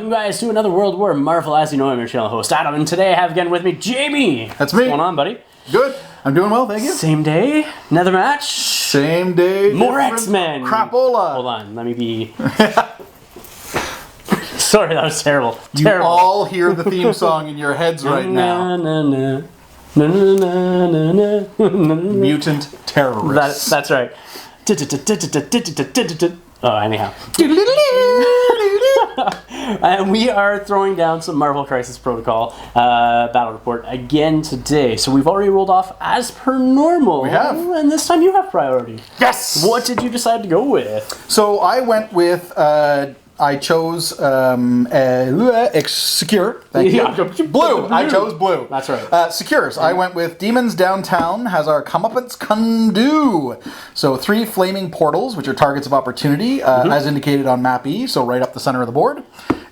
welcome guys to another World War Marvel. As you know, I'm your channel host Adam, and today I have again with me Jamie. That's me. What's going on, buddy? Good. I'm doing well, thank you. Same day, another match. Same day. More X-Men. Crapola. Hold on, let me be... Sorry, that was terrible. You all hear the theme song in your heads right now. Mutant terrorists. That's right. Oh, anyhow. And we are throwing down some Marvel Crisis Protocol battle report again today. So we've already rolled off as per normal. We have. And this time you have priority. Yes! What did you decide to go with? So I went with... I chose Secure. Thank you. Blue. I chose blue. That's right. Secures. I went with Demons Downtown has our comeuppance can do. So 3 flaming portals, which are targets of opportunity, as indicated on map E, so right up the center of the board.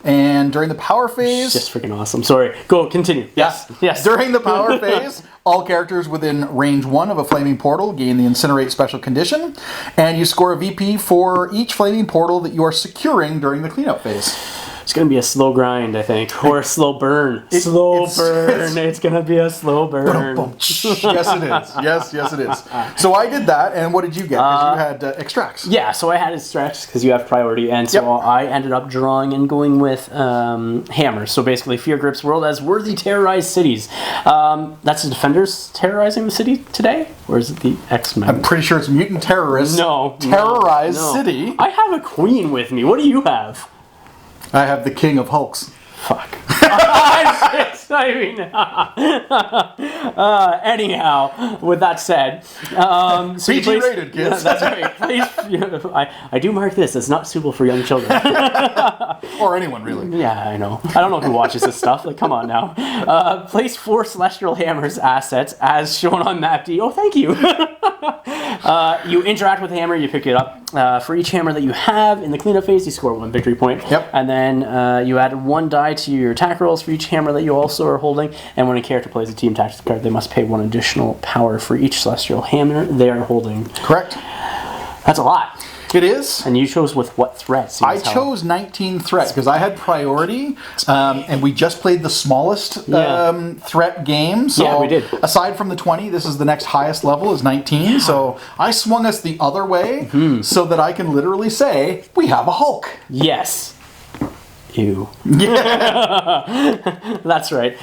And during the power phase... Just freaking awesome. Sorry. Go, continue. Yes. Yes. During the power phase, all characters within range 1 of a flaming portal gain the Incinerate special condition, and you score a VP for each flaming portal that you are securing during the cleanup phase. It's going to be a slow grind, I think, or a slow burn. It's going to be a slow burn. Yes, it is. Yes, it is. So I did that, and what did you get? Because you had extracts. Yeah, so I had extracts because you have priority, and so I ended up drawing and going with hammers. So basically, Fear grips world as worthy terrorized cities. That's the Defenders terrorizing the city today? Or is it the X-Men? I'm pretty sure it's mutant terrorists. Terrorized city. I have a queen with me. What do you have? I have the King of Hulks. Fuck. Anyhow, with that said, so PG rated, kids. That's right. Please, I do mark this as not suitable for young children. Or anyone, really. Yeah, I know. I don't know who watches this stuff. Like, come on now. Place 4 Celestial Hammers assets as shown on map D. Oh, thank you. You interact with the hammer, you pick it up. For each hammer that you have in the cleanup phase, you score 1 victory point. Yep. And then you add 1 die to your attack rolls for each hammer that you also are holding. And when a character plays a team tactics card, they must pay 1 additional power for each Celestial Hammer they are holding. Correct. That's a lot. It is. And you chose with what threats? I chose 19 threats because I had priority, and we just played the smallest threat game. So yeah, we did. Aside from the 20, this is the next highest level is 19. Yeah. So I swung us the other way so that I can literally say, we have a Hulk. Yes. Ew. Yeah. That's right.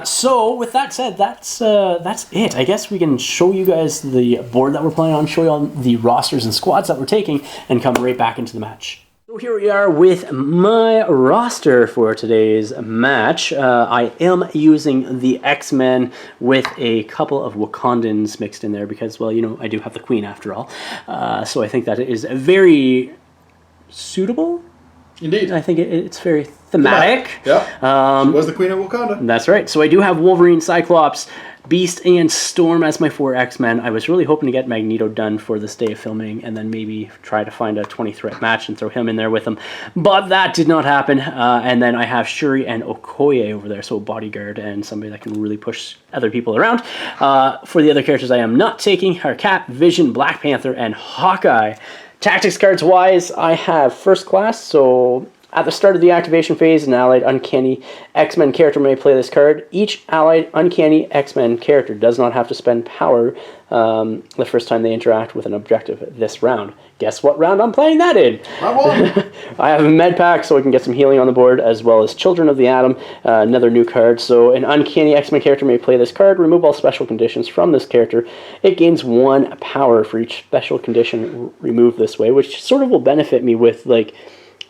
So with that said, that's it. I guess we can show you guys the board that we're playing on, show you all the rosters and squads that we're taking, and come right back into the match. So here we are with my roster for today's match. I am using the X-Men with a couple of Wakandans mixed in there because, well, you know, I do have the Queen after all. So I think that it is very suitable. Indeed. I think it's very thematic. Yeah. She was the Queen of Wakanda. That's right. So I do have Wolverine, Cyclops, Beast, and Storm as my 4 X-Men. I was really hoping to get Magneto done for this day of filming and then maybe try to find a 20-threat match and throw him in there with him. But that did not happen. And then I have Shuri and Okoye over there, so a bodyguard and somebody that can really push other people around. For the other characters I am not taking are Cap, Vision, Black Panther, and Hawkeye. Tactics cards wise, I have First Class, so at the start of the activation phase, an allied Uncanny X-Men character may play this card. Each allied Uncanny X-Men character does not have to spend power the first time they interact with an objective this round. Guess what round I'm playing that in? I have a med pack so I can get some healing on the board, as well as Children of the Atom, another new card. So an Uncanny X-Men character may play this card, remove all special conditions from this character. It gains 1 power for each special condition removed this way, which sort of will benefit me with like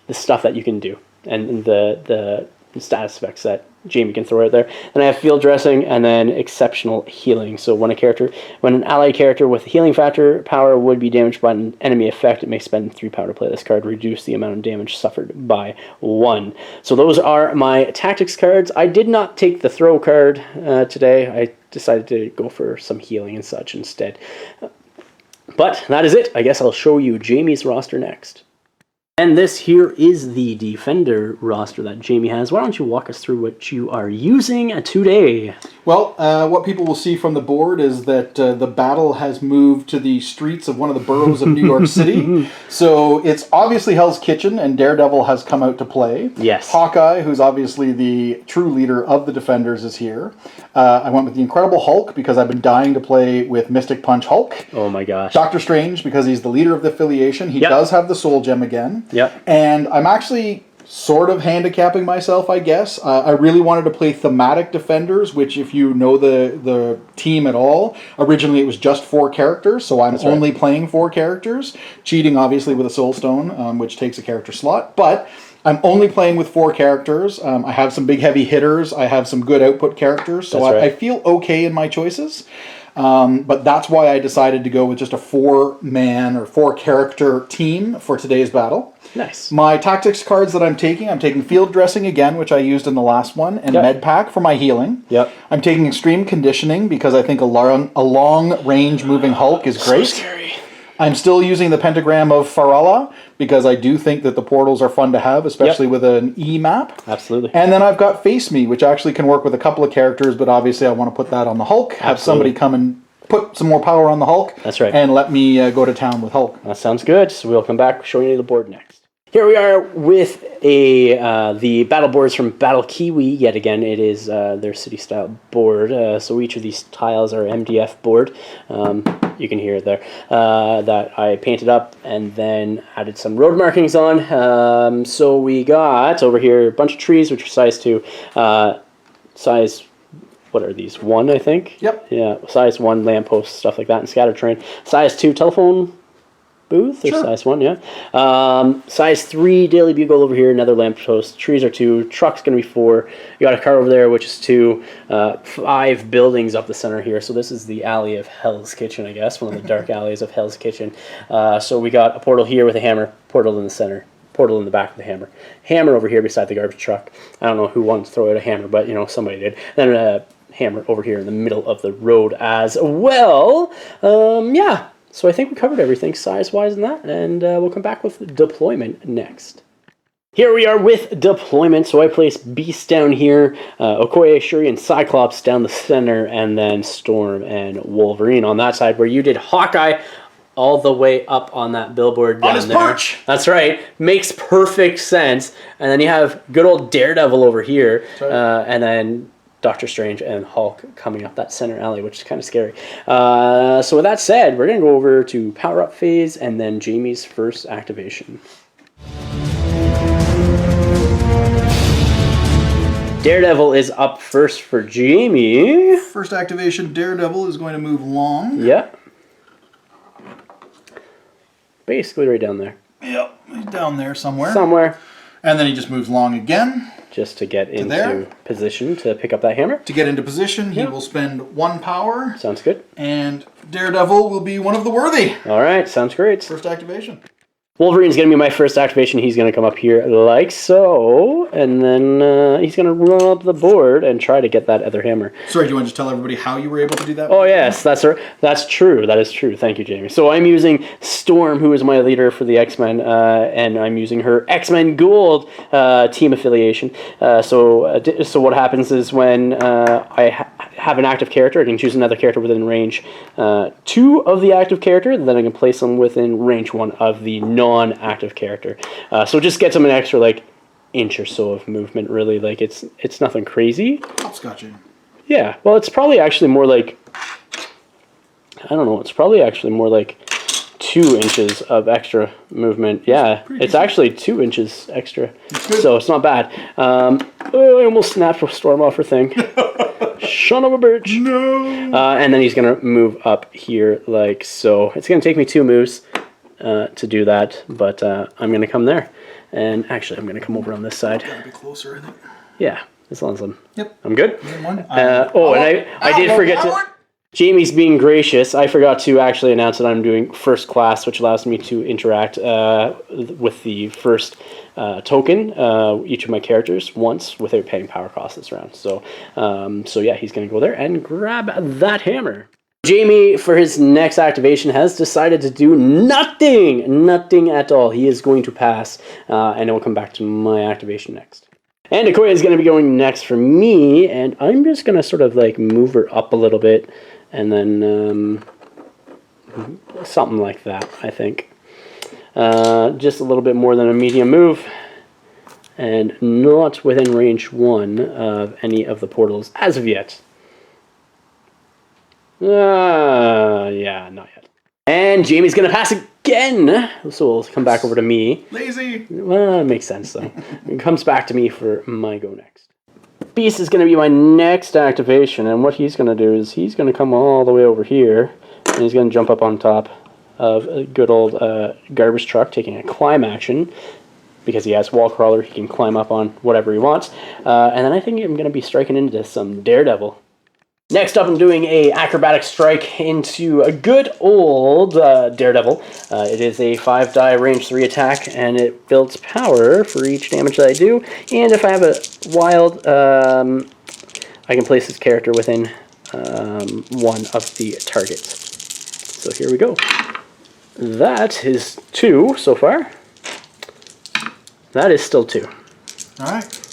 the stuff that you can do and the status effects that Jamie can throw out there. Then I have Field Dressing and then Exceptional Healing. So when an allied character with healing factor power would be damaged by an enemy effect, it may spend 3 power to play this card, reduce the amount of damage suffered by 1. So those are my tactics cards. I did not take the throw card today. I decided to go for some healing and such instead. But that is it. I guess I'll show you Jamie's roster next. And this here is the Defender roster that Jamie has. Why don't you walk us through what you are using today? Well, what people will see from the board is that the battle has moved to the streets of one of the boroughs of New York City. So it's obviously Hell's Kitchen, and Daredevil has come out to play. Yes. Hawkeye, who's obviously the true leader of the Defenders, is here. I went with the Incredible Hulk because I've been dying to play with Mystic Punch Hulk. Oh my gosh. Doctor Strange because he's the leader of the affiliation. He Yep. does have the Soul Gem again. Yep. And I'm actually sort of handicapping myself, I guess. I really wanted to play thematic Defenders, which if you know the team at all, originally it was just 4 characters, so I'm only playing 4 characters, cheating obviously with a Soul Stone, which takes a character slot, but I'm only playing with 4 characters. I have some big heavy hitters, I have some good output characters, so I feel okay in my choices. But that's why I decided to go with just a 4-man or 4-character team for today's battle. Nice. My tactics cards that I'm taking Field Dressing again, which I used in the last one, and Med Pack for my healing. Yep. I'm taking Extreme Conditioning because I think a long-range moving Hulk is great. So scary. I'm still using the Pentagram of Farala because I do think that the portals are fun to have, especially with an E map. Absolutely. And then I've got Face Me, which actually can work with a couple of characters, but obviously I want to put that on the Hulk, have somebody come and put some more power on the Hulk. That's right. And let me go to town with Hulk. That sounds good. So we'll come back showing you the board next. Here we are with the battle boards from Battle Kiwi. Yet again, it is their city-style board. So each of these tiles are MDF board. You can hear it there. That I painted up and then added some road markings on. So we got over here a bunch of trees, which are size 2. Size, what are these? 1, I think? Yep. Yeah, size 1 lampposts, stuff like that, and scatter terrain. Size 2 telephone booth, or size 1, yeah. Size 3 Daily Bugle over here, another lamppost. Trees are 2, truck's going to be 4. You got a car over there, which is 2. 5 buildings up the center here. So this is the alley of Hell's Kitchen, I guess, one of the dark alleys of Hell's Kitchen. So we got a portal here with a hammer, portal in the center, portal in the back of the hammer. Hammer over here beside the garbage truck. I don't know who wanted to throw out a hammer, but, you know, somebody did. Then a hammer over here in the middle of the road as well. Yeah. So I think we covered everything size-wise in that, and we'll come back with deployment next. Here we are with deployment. So I placed Beast down here, Okoye, Shuri, and Cyclops down the center, and then Storm and Wolverine on that side, where you did Hawkeye all the way up on that billboard down on his there. perch. That's right. Makes perfect sense. And then you have good old Daredevil over here, and then Doctor Strange and Hulk coming up that center alley, which is kind of scary. So with that said, we're going to go over to Power Up phase and then Jamie's first activation. Daredevil is up first for Jamie. First activation, Daredevil is going to move long. Yeah. Basically right down there. Yep, he's down there somewhere. And then he just moves long again. Just to get into position to pick up that hammer. To get into position, he will spend 1 power. Sounds good. And Daredevil will be one of the worthy. All right, sounds great. First activation. Wolverine's going to be my first activation. He's going to come up here like so, and then he's going to run up the board and try to get that other hammer. Sorry, do you want to just tell everybody how you were able to do that? Oh, yes, that's true. That is true. Thank you, Jamie. So I'm using Storm, who is my leader for the X-Men, and I'm using her X-Men Gold team affiliation. So what happens is when I have an active character, I can choose another character within range 2 of the active character, then I can place them within range 1 of the non-active character. So it just gets them an extra like inch or so of movement. Really, like it's nothing crazy. Hopscotching. Yeah. Well, it's probably actually more like, I don't know. It's probably actually more like 2 inches of extra movement. Yeah, it's actually 2 inches extra. So it's not bad. I almost snapped a Storm off her thing. Son of a bitch. No. And then he's going to move up here like so. It's going to take me 2 moves to do that, but I'm going to come there. And actually, I'm going to come over on this side. Gotta be closer, I think. Yeah, as long as I'm... Yep. I'm good? And I did forget to... Jamie's being gracious. I forgot to actually announce that I'm doing first class, which allows me to interact with the first token, each of my characters, once without paying power cost this round. So yeah, he's going to go there and grab that hammer. Jamie, for his next activation, has decided to do nothing at all. He is going to pass, and it will come back to my activation next. And Okoye is going to be going next for me, and I'm just going to sort of like move her up a little bit, and then something like that, I think. Just a little bit more than a medium move, and not within range 1 of any of the portals as of yet. Yeah, not yet. And Jamie's going to pass again, so we'll come back over to me. Lazy. Well, it makes sense, though. It comes back to me for my go next. Beast is going to be my next activation, and what he's going to do is he's going to come all the way over here, and he's going to jump up on top of a good old garbage truck, taking a climb action. Because he has wall crawler, he can climb up on whatever he wants. And then I think I'm going to be striking into some Daredevil. Next up, I'm doing a acrobatic strike into a good old Daredevil. It is a 5-die range 3 attack, and it builds power for each damage that I do. And if I have a wild, I can place this character within one of the targets. So here we go. That is 2 so far. That is still 2. All right.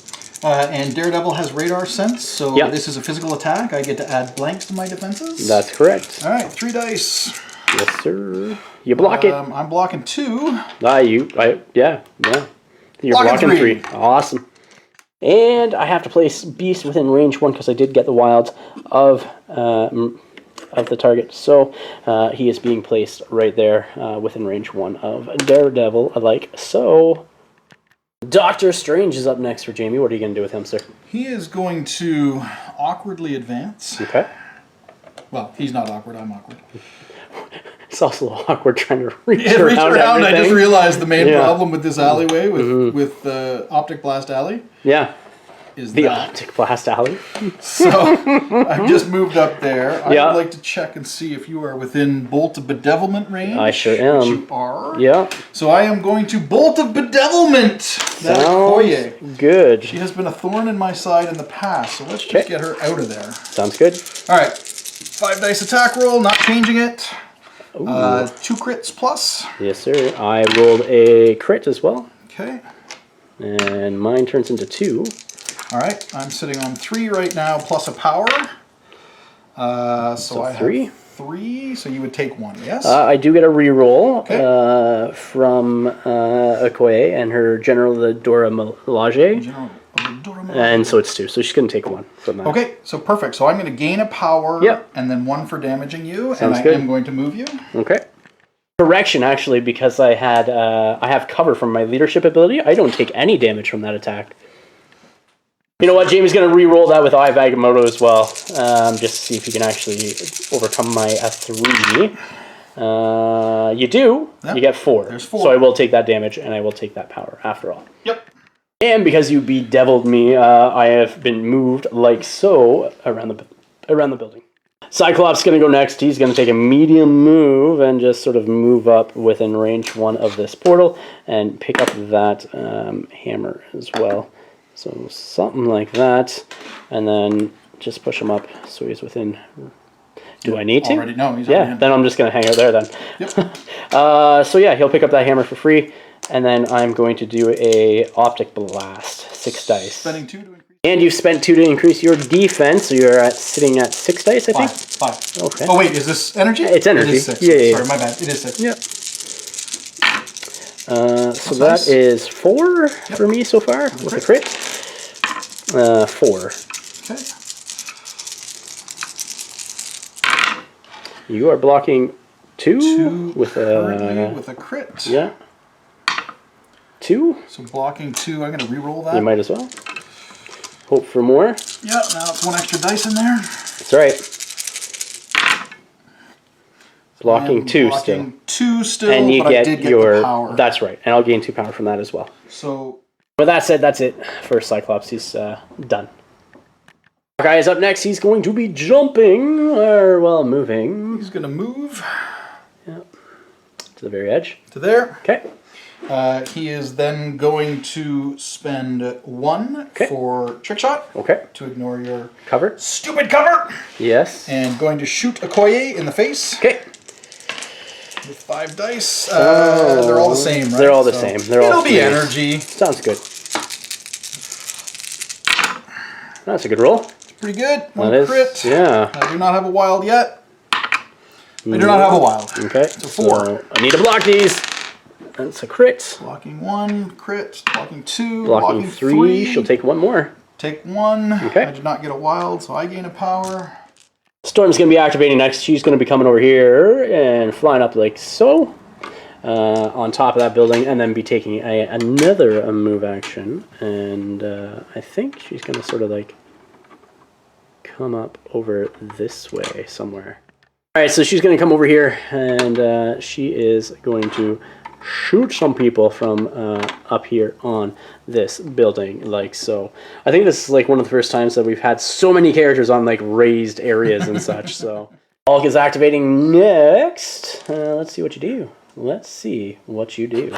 And Daredevil has radar sense, so this is a physical attack. I get to add blanks to my defenses. That's correct. All right, 3 dice. Yes, sir. You block it. I'm blocking 2. Yeah. You're blocking 3. Awesome. And I have to place Beast within range 1 because I did get the wilds of the target. So he is being placed right there within range 1 of Daredevil, like so. Doctor Strange is up next for Jamie. What are you going to do with him, sir? He is going to awkwardly advance. Okay. Well, he's not awkward. I'm awkward. It's also awkward trying to reach around. around. I just realized the main problem with this alleyway, with the Optic Blast Alley. Yeah. Is the Optic Blast Alley. So I've just moved up there. I would like to check and see if you are within Bolt of Bedevilment range. I sure am. Which you are. Yeah. So I am going to Bolt of Bedevilment. Sounds good. She has been a thorn in my side in the past, so let's just get her out of there. Sounds good. All right. 5 dice attack roll, not changing it. 2 crits plus. Yes, sir. I rolled a crit as well. Okay. And mine turns into 2. All right, I'm sitting on 3 right now, plus a power. So I have 3, so you would take 1, yes? I do get a reroll from Okoye and her General the Dora Milaje. And so it's 2, so she's going to take 1 from that. Okay, so perfect. So I'm going to gain a power and then 1 for damaging you, and I am going to move you. Okay. Correction, actually, because I have cover from my leadership ability, I don't take any damage from that attack. You know what? Jamie's going to re-roll that with Eye of Agamotto as well, just to see if he can actually overcome my 3. You do. Yep. You get 4. There's 4. So I will take that damage, and I will take that power after all. Yep. And because you bedeviled me, I have been moved like so around the building. Cyclops is going to go next. He's going to take a medium move and just sort of move up within range 1 of this portal and pick up that hammer as well. So something like that, and then just push him up so he's within. Do I need to? Already, no, he's already in. Then I'm just going to hang out there then. Yep. So yeah, he'll pick up that hammer for free, and then I'm going to do a Optic Blast, 6 dice. Spending 2 to increase. And you've spent 2 to increase your defense, so you're sitting at 6 dice, I think? 5. Okay. Oh wait, is this energy? It's energy. It is 6. Yeah. Sorry, my bad. It is 6. Yep. So that is 4 for me so far with a crit. 4. Okay. You are blocking 2 with a crit. Yeah. 2. So blocking 2. I'm going to re-roll that. You might as well. Hope for more. Yeah. Now it's 1 extra dice in there. That's right. Blocking 2 still. 2 still, and you but get I did get your the power. That's right, and I'll gain 2 power from that as well. So, with that said, that's it for Cyclops. He's done. Hawkeye is up next. He's going to be jumping, or well, moving. He's going to move. Yep. to the very edge. To there. Okay. He is then going to spend 1 for trick shot. Okay. To ignore your Cover. stupid cover. Yes. And going to shoot Okoye in the face. Okay. With 5 dice. They're all the same, right? They're all the same. It'll be energy. Sounds good. That's a good roll. Pretty good. One That crit. is, yeah. I do not have a wild yet. I do not have a wild. Okay. So 4. So I need to block these. That's a crit. Blocking 1, crit. Blocking 2. Blocking 3. She'll take 1 more. Take 1. Okay. I did not get a wild, so I gain a power. Storm's going to be activating next. She's going to be coming over here and flying up like so. On top of that building, and then be taking another move action. And I think she's going to sort of like come up over this way somewhere. All right, so she's going to come over here, and she is going to shoot some people from up here on this building, like so. I think this is like one of the first times that we've had so many characters on like raised areas and such. So Hulk is activating next. Let's see what you do. Let's see what you do.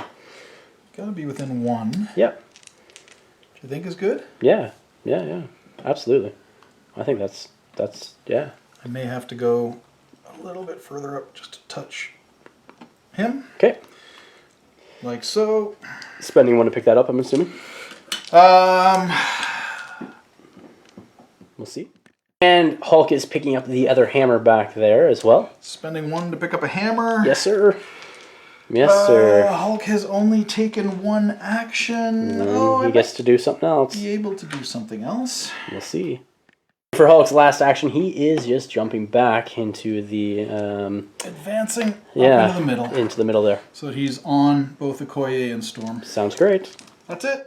Gotta be within 1. Yep. Do you think is good? Yeah. Absolutely. I think that's yeah. I may have to go a little bit further up just to touch him. Okay. Like so. Spending 1 to pick that up, I'm assuming. We'll see. And Hulk is picking up the other hammer back there as well. Spending 1 to pick up a hammer. Yes, sir. Yes, sir. Hulk has only taken 1 action. He gets to do something else. Be able to do something else. We'll see. For Hulk's last action, he is just jumping back into the... advancing up yeah, into the middle. Into the middle there. So that he's on both Okoye and Storm. Sounds great. That's it.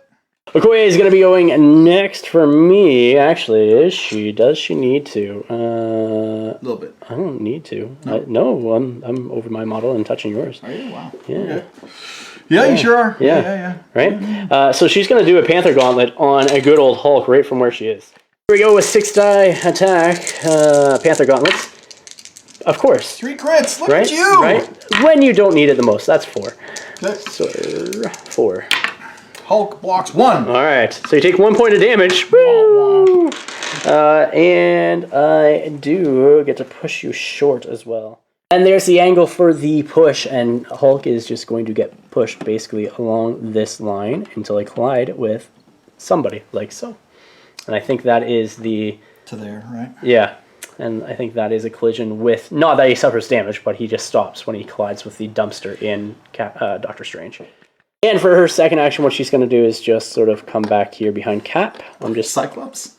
Okoye is going to be going next for me. Actually, is she? Does she need to? A little bit. I don't need to. No? I'm over my model and touching yours. Are you? Wow. Yeah. Okay. Yeah, you sure are. Yeah. Right? So she's going to do a Panther Gauntlet on a good old Hulk right from where she is. Here we go with 6 die attack. Panther Gauntlets. Of course. 3 crits. Look Right? at you. Right? When you don't need it the most. That's 4. Okay. So 4. Hulk blocks 1. All right, so you take 1 point of damage. Woo! And I do get to push you short as well. And there's the angle for the push, and Hulk is just going to get pushed basically along this line until I collide with somebody, like so. And I think that is the... To there, right? Yeah, and I think that is a collision with... Not that he suffers damage, but he just stops when he collides with the dumpster in Doctor Strange. And for her second action, what she's going to do is just sort of come back here behind Cap. I'm just... Cyclops?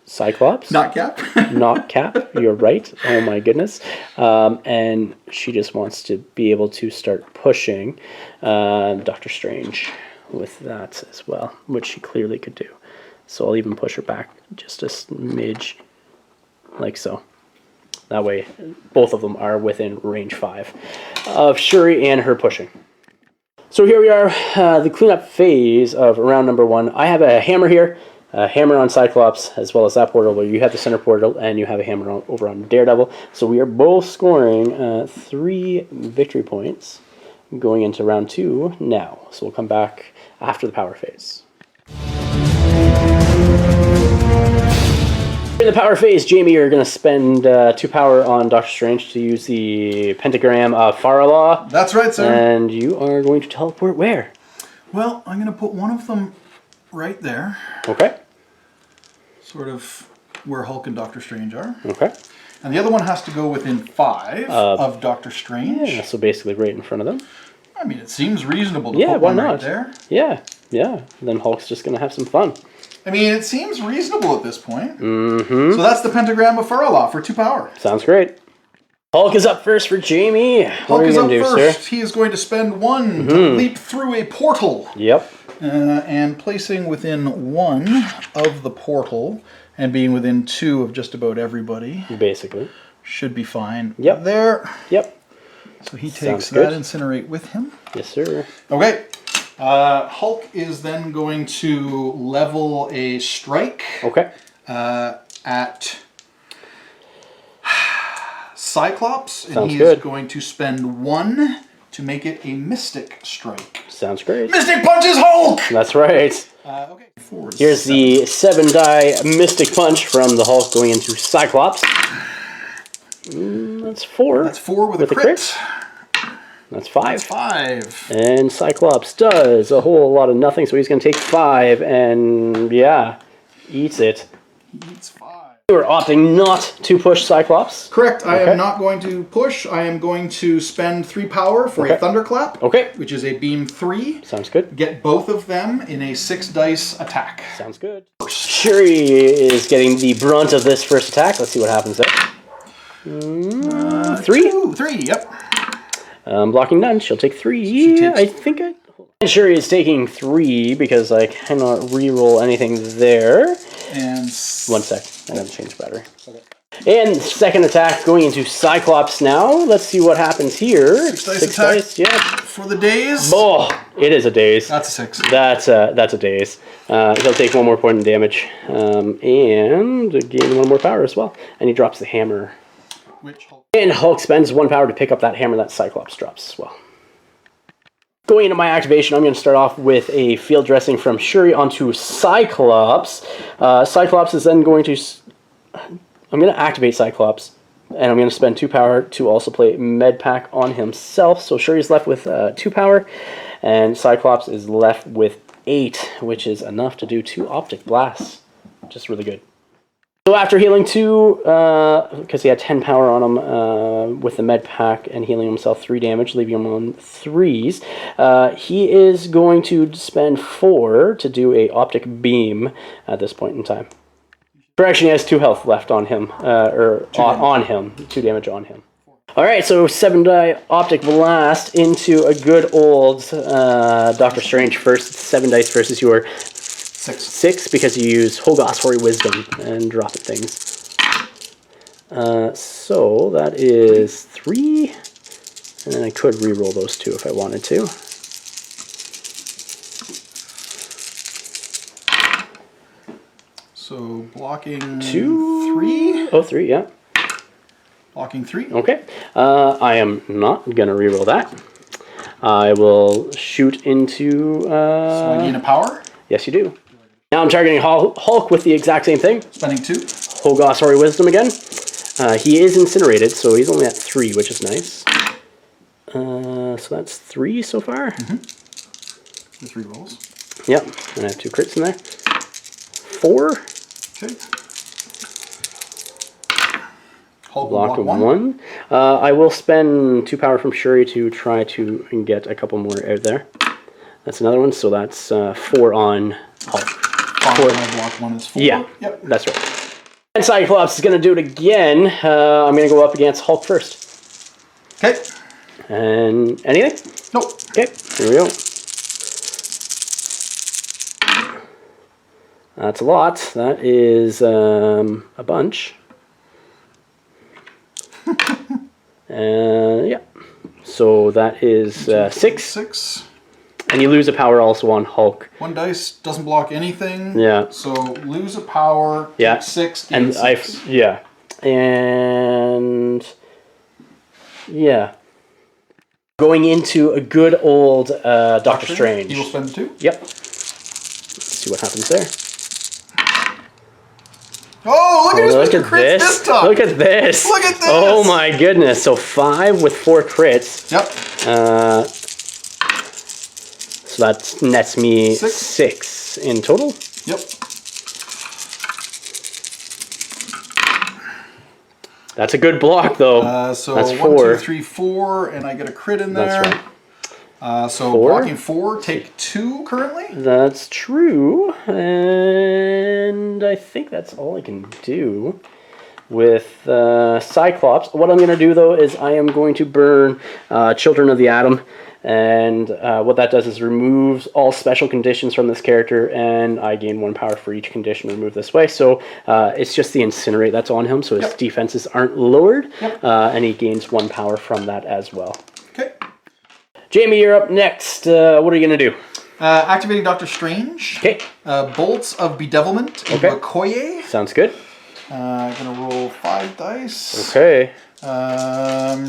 Cyclops? Not Cap? Not Cap, you're right. Oh my goodness. And she just wants to be able to start pushing Doctor Strange with that as well, which she clearly could do. So I'll even push her back just a smidge, like so. That way, both of them are within range 5 of Shuri and her pushing. So here we are, the cleanup phase of round number 1. I have a hammer here, a hammer on Cyclops, as well as that portal where you have the center portal, and you have a hammer over on Daredevil. So we are both scoring 3 victory points going into round 2 now. So we'll come back after the power phase. In the power phase, Jamie, you're going to spend 2 power on Doctor Strange to use the pentagram of Faralaw. That's right, sir. And you are going to teleport where? Well, I'm going to put one of them right there. Okay. Sort of where Hulk and Doctor Strange are. Okay. And the other one has to go within 5 of Doctor Strange. Yeah, so basically right in front of them. I mean, it seems reasonable to Yeah, put why one not? right there. Yeah. Then Hulk's just going to have some fun. I mean, it seems reasonable at this point. Mm-hmm. So that's the pentagram of Faralaw for 2 power. Sounds great. Hulk is up first for Jamie. Hulk is up first. He is going to spend 1 to leap through a portal. Yep. And placing within 1 of the portal and being within 2 of just about everybody. Basically. Should be fine. Yep. There. Yep. So he takes that Incinerate with him. Yes, sir. Okay. Hulk is then going to level a strike. Okay. At Cyclops. And Sounds he good. is going to spend 1 to make it a Mystic Strike. Sounds great. Mystic Punches Hulk! That's right. Okay. Here's the 7-die Mystic Punch from the Hulk going into Cyclops. That's 4. That's 4 with a crit. That's 5. That's 5. And Cyclops does a whole lot of nothing, so he's going to take 5 and, yeah, eats it. He eats 5. We're opting not to push Cyclops. Correct. I am not going to push. I am going to spend 3 power for a Thunderclap. Okay. Which is a beam 3. Sounds good. Get both of them in a 6-dice attack. Sounds good. Shuri is getting the brunt of this first attack. Let's see what happens there. 3? 3, yep. Blocking none. She'll take 3. I think I... And Shuri is taking 3 because I cannot re-roll anything there. And... 1 sec. I gotta change battery. Okay. And second attack going into Cyclops now. Let's see what happens here. 6 attack. Dice, yeah. For the daze. Oh, it is a daze. That's a 6. That's a daze. He'll take 1 more point of damage. And gain 1 more power as well. And he drops the hammer. Which Hulk? And Hulk spends 1 power to pick up that hammer that Cyclops drops as well. Going into my activation, I'm going to start off with a field dressing from Shuri onto Cyclops. Cyclops is then going to... I'm going to activate Cyclops, and I'm going to spend 2 power to also play Med Pack on himself. So Shuri's left with 2 power, and Cyclops is left with 8, which is enough to do 2 Optic Blasts. Just really good. So after healing 2, because he had 10 power on him with the Med Pack and healing himself 3 damage, leaving him on 3s, he is going to spend 4 to do a Optic Beam at this point in time. Correction, he has 2 health left on him, on him, 2 damage on him. Alright, so 7-die Optic Blast into a good old Doctor Strange first. 7 dice versus your 6 because you use Holy Wisdom and dropping things. So that is 3, and then I could re-roll those 2 if I wanted to. So blocking 2, 3. Oh, 3, yeah. Blocking 3. Okay. I am not gonna re-roll that. I will shoot into. So I gain a power. Yes, you do. Now I'm targeting Hulk with the exact same thing. Spending 2. Holy Wisdom again. He is incinerated, so he's only at 3, which is nice. So that's 3 so far. Mm-hmm. 3 rolls. Yep, and I have 2 crits in there. 4. Okay. Hulk Block of 1. I will spend 2 power from Shuri to try to get a couple more out there. That's another one, so that's 4 on Hulk. 4. Block 1 is 4. Yeah, yep. That's right. And Cyclops is going to do it again. I'm going to go up against Hulk first. Okay. And anything? Nope. Okay, here we go. That's a lot. That is a bunch. Yeah. So that is 6. 6. And you lose a power also on Hulk. 1 dice doesn't block anything. Yeah. So lose a power. Yeah. 6. And 6. Yeah. And yeah. Going into a good old Doctor Strange. You will spend 2. Yep. Let's see what happens there. Oh, look at his crits this time. Look at this. Look at this. Oh my goodness. So 5 with 4 crits. Yep. So that nets me 6 in total. Yep. That's a good block though. So that's 1, 4. 2, 3, 4, and I get a crit in there. That's right. So 4. blocking 4, take 2 currently. That's true, and I think that's all I can do with Cyclops. What I'm going to do though is I am going to burn Children of the Atom, and what that does is removes all special conditions from this character, and I gain 1 power for each condition removed this way. So it's just the Incinerate that's on him, so his defenses aren't lowered, and he gains 1 power from that as well. Okay. Jamie, you're up next. What are you going to do? Activating Doctor Strange. Okay. Bolts of Bedevilment into Okoye. Sounds good. I'm going to roll 5 dice. Okay.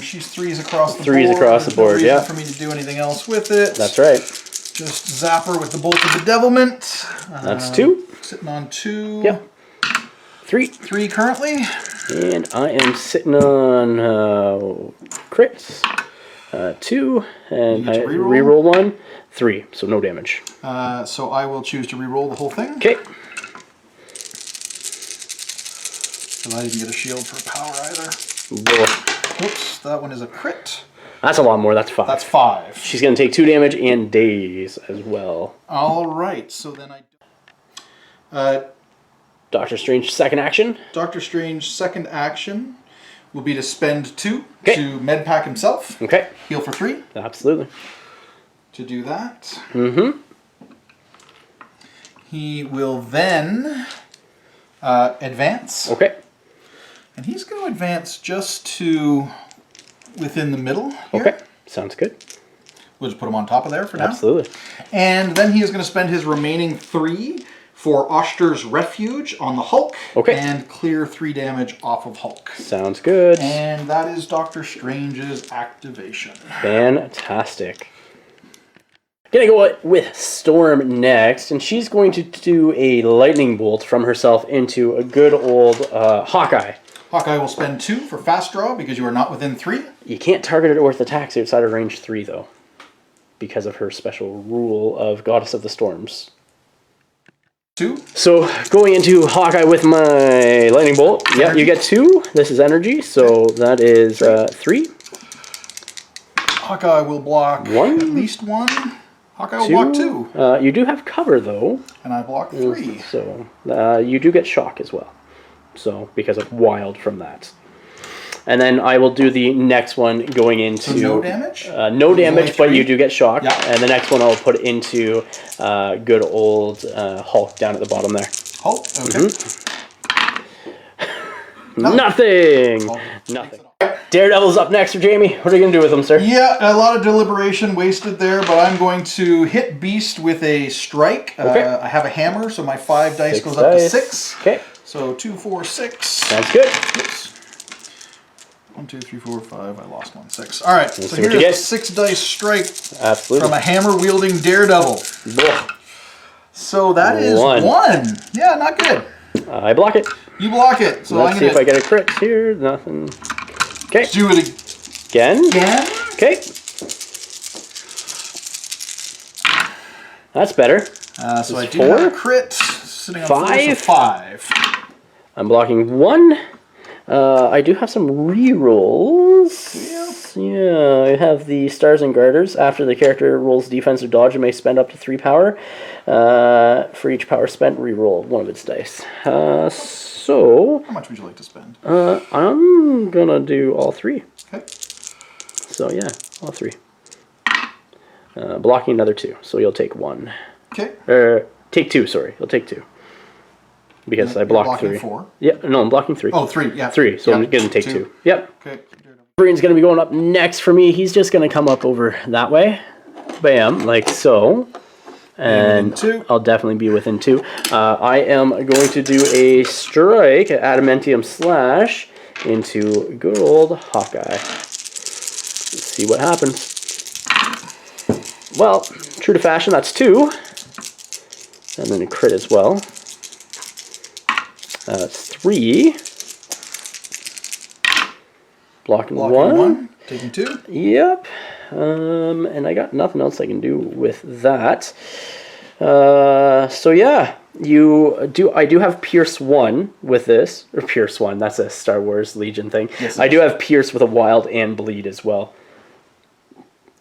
She's threes across the board. Threes across the board, no reason yeah. for me to do anything else with it. That's right. Just zap her with the Bolt of Bedevilment. That's 2. Sitting on 2. Yep. 3. 3 currently. And I am sitting on crits. 2. And I reroll 1. 3. So no damage. So I will choose to reroll the whole thing. Okay. Because I didn't get a shield for power either. Whoa. Oops, that one is a crit. That's a lot more. That's 5. That's 5. She's going to take 2 damage and daze as well. All right, so then Doctor Strange second action. Doctor Strange second action will be to spend 2 okay. to medpack himself. Okay. Heal for 3. Absolutely. To do that. Mm-hmm. He will then advance. Okay. And he's going to advance just to within the middle here. Okay. Sounds good. We'll just put him on top of there for now. Absolutely. And then he is going to spend his remaining 3 for Oshter's Refuge on the Hulk. Okay. And clear 3 damage off of Hulk. Sounds good. And that is Doctor Strange's activation. Fantastic. Gonna go with Storm next, and she's going to do a lightning bolt from herself into a good old Hawkeye. Hawkeye will spend 2 for fast draw because you are not within 3. You can't target it with attacks outside of range 3, though, because of her special rule of Goddess of the Storms. 2. So going into Hawkeye with my lightning bolt. Yep, you get 2. This is energy, so that is 3. Hawkeye will block 1. at least 1. Hawkeye will block 2. You do have cover, though. And I block 3. So you do get shock as well. So because of wild from that. And then I will do the next one going into... So no damage? No damage, but you do get shock. Yeah. And the next one I'll put into good old Hulk down at the bottom there. Hulk? Okay. Nothing! Nothing. Daredevil's up next for Jamie. What are you going to do with him, sir? Yeah, a lot of deliberation wasted there, but I'm going to hit Beast with a strike. Okay. I have a hammer, so my 5 dice 6 goes up to 6. Okay. So 2, 4, 6. Sounds good. Oops. 1, 2, 3, 4, 5. I lost 1, 6. All right, so see what here's you a get. 6 dice strike Absolutely. from a hammer-wielding Daredevil. Blah. So that is 1. Yeah, not good. I block it. You block it. So Let's I'm see gonna if I get a crit here. Nothing. Okay. do it Again? again. Okay. That's better. So I do 4? have a crit. Sitting on 5? 5. I'm blocking 1. I do have some rerolls. Yeah, I have the Stars and Garters. After the character rolls defense or dodge, it may spend up to 3 power. For each power spent, reroll one of its dice. So... How much would you like to spend? I'm gonna do all 3. Okay. So yeah, all 3. Blocking another 2, so you'll take 1. Okay. Take 2, sorry. You'll take 2. Because I blocked 3. 4. Yeah, no, I'm blocking 3. Oh, 3, yeah. 3, so yeah. I'm going to take 2. Yep. Okay. Wolverine's going to be going up next for me. He's just going to come up over that way. Bam, like so. And I'll definitely be within 2. I am going to do a strike, Adamantium Slash, into good old Hawkeye. Let's see what happens. Well, true to fashion, that's 2. And then a crit as well. 3. Blocking 1. Taking 2. Yep. And I got nothing else I can do with that. So yeah, I do have Pierce 1 with this. Or Pierce 1, that's a Star Wars Legion thing. Yes, I do have Pierce with a Wild and Bleed as well.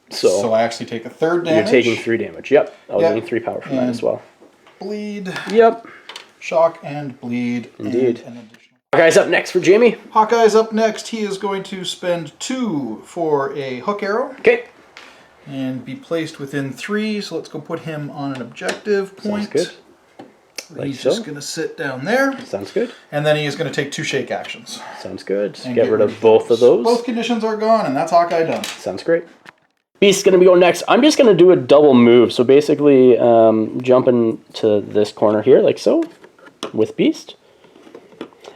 So I actually take a 3rd damage. You're taking 3 damage. Yep. I was getting 3 power from that as well. Bleed. Yep. Shock and bleed. Indeed. And an additional. Hawkeye's up next for Jamie. Hawkeye's up next. He is going to spend 2 for a hook arrow. Okay. And be placed within 3. So let's go put him on an objective point. Sounds good. He's just going to sit down there. Sounds good. And then he is going to take 2 shake actions. Sounds good. And Get rid of both of those. Both conditions are gone, and that's Hawkeye done. Sounds great. Beast's going to be going next. I'm just going to do a double move. So basically, jump into this corner here, like so, with Beast.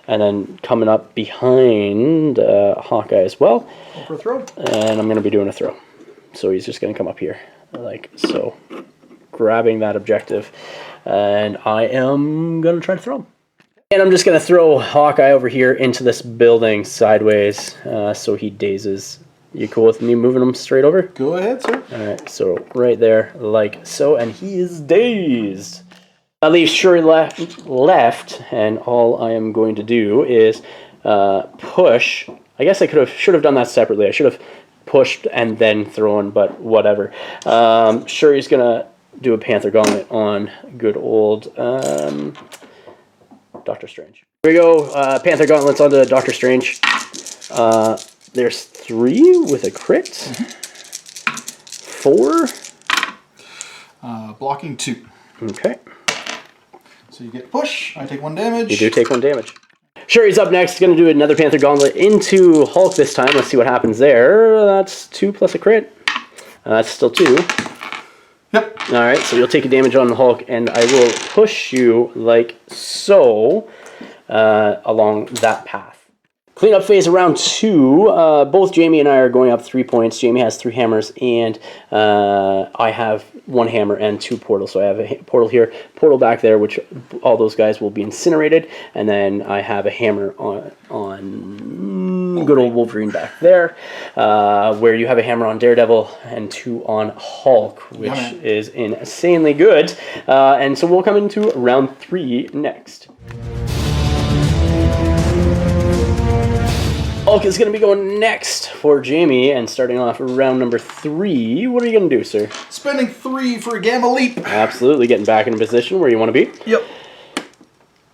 And then coming up behind Hawkeye as well. For a throw. And I'm going to be doing a throw. So he's just going to come up here. Like so. Grabbing that objective. And I am going to try to throw him. And I'm just going to throw Hawkeye over here into this building sideways. So he dazes. You cool with me moving him straight over? Go ahead, sir. Alright, so right there, like so. And he is dazed. I leave Shuri left, and all I am going to do is push. I guess I should have done that separately. I should have pushed and then thrown, but whatever. Shuri's gonna do a Panther Gauntlet on good old Doctor Strange. Here we go. Panther Gauntlets onto Doctor Strange. There's 3 with a crit. 4. Blocking 2. Okay. So you get push. I take 1 damage. You do take 1 damage. Shuri's up next. Going to do another Panther Gauntlet into Hulk this time. Let's see what happens there. That's 2 plus a crit. That's still 2. Yep. Alright, so you'll take a damage on the Hulk, and I will push you like so along that path. Cleanup phase of round 2. Both Jamie and I are going up 3 points. Jamie has 3 hammers, and I have 1 hammer and 2 portals. So I have a portal here, portal back there, which all those guys will be incinerated, and then I have a hammer on good old Wolverine back there, where you have a hammer on Daredevil and 2 on Hulk, which is insanely good. And so we'll come into round 3 next. Hulk is going to be going next for Jamie, and starting off round number 3. What are you going to do, sir? Spending 3 for a Gamma Leap. Absolutely, getting back in a position where you want to be. Yep.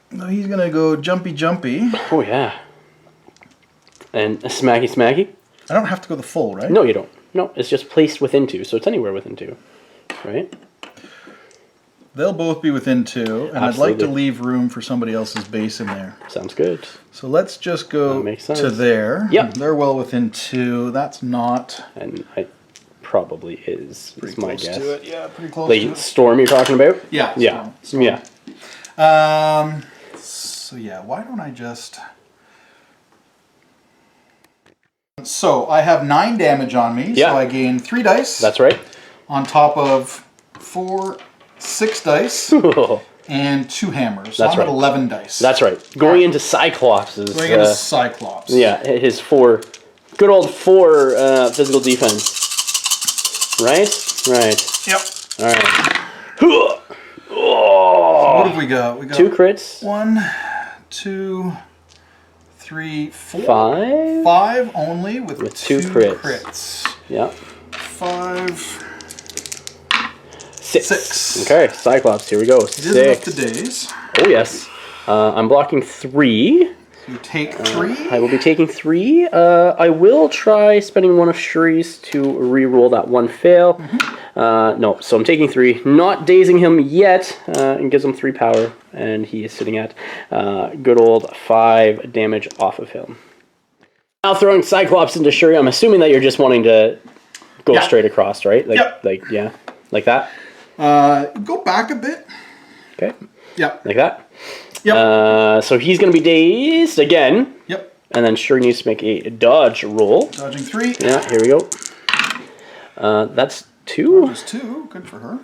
No, he's going to go jumpy. Oh, yeah. And smacky. I don't have to go the full, right? No, you don't. No, it's just placed within 2, so it's anywhere within 2, right? They'll both be within 2, and Absolutely. I'd like to leave room for somebody else's base in there. Sounds good. So let's just go to there. Yep. They're well within 2. That's not. And I probably is Pretty my close guess. to it. Yeah, pretty close Like to it. Storm you're talking about? Yeah. Yeah. Storm. Yeah. So yeah, why don't I just... So I have 9 damage on me, Yeah. so I gain 3 dice. That's right. On top of 6 dice and 2 hammers. So That's I'm right. at 11 dice. That's right. Going into Cyclops is... Going into Cyclops. Yeah, his 4... Good old 4 physical defense. Right? Right. Yep. Alright. What have we got? We got 2 crits. 1, 2, 3, 4. 5. 5 only with 2 crits. Yeah. 5. 6. Okay, Cyclops, here we go. It is enough to daze. Oh, yes. I'm blocking 3. You take 3. I will be taking 3. I will try spending 1 of Shuri's to re-roll that 1 fail. No, so I'm taking 3. Not dazing him yet, and gives him 3 power. And he is sitting at good old 5 damage off of him. Now throwing Cyclops into Shuri, I'm assuming that you're just wanting to go straight across, right? Like that? Go back a bit. Okay. Yep. Like that? Yep. So he's going to be dazed again. Yep. And then Shuri needs to make a dodge roll. Dodging 3. Yeah, here we go. That's 2. Dodges 2. Good for her.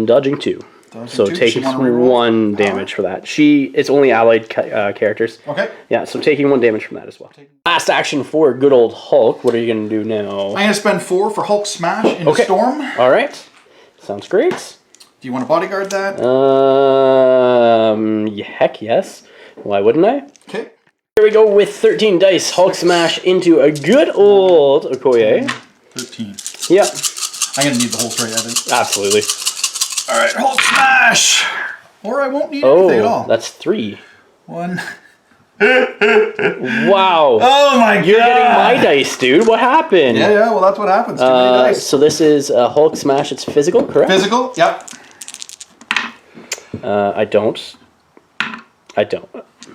Dodging 2. So taking 1 damage for that. It's only allied characters. Okay. Yeah, so taking 1 damage from that as well. Last action for good old Hulk. What are you going to do now? I'm going to spend 4 for Hulk Smash into Storm. All right. Sounds great. Do you want to bodyguard that? Heck yes. Why wouldn't I? Okay. Here we go with 13 dice. Hulk Smash into a good old Okoye. 13. Yep. I'm going to need the whole tray, I think. Absolutely. All right, Hulk Smash! Or I won't need anything at all. That's 3. 1. Wow. Oh my god! You're getting my dice, dude. What happened? Yeah, well that's what happens. Too many dice. So this is Hulk Smash. It's physical, correct? Physical, yep. I don't.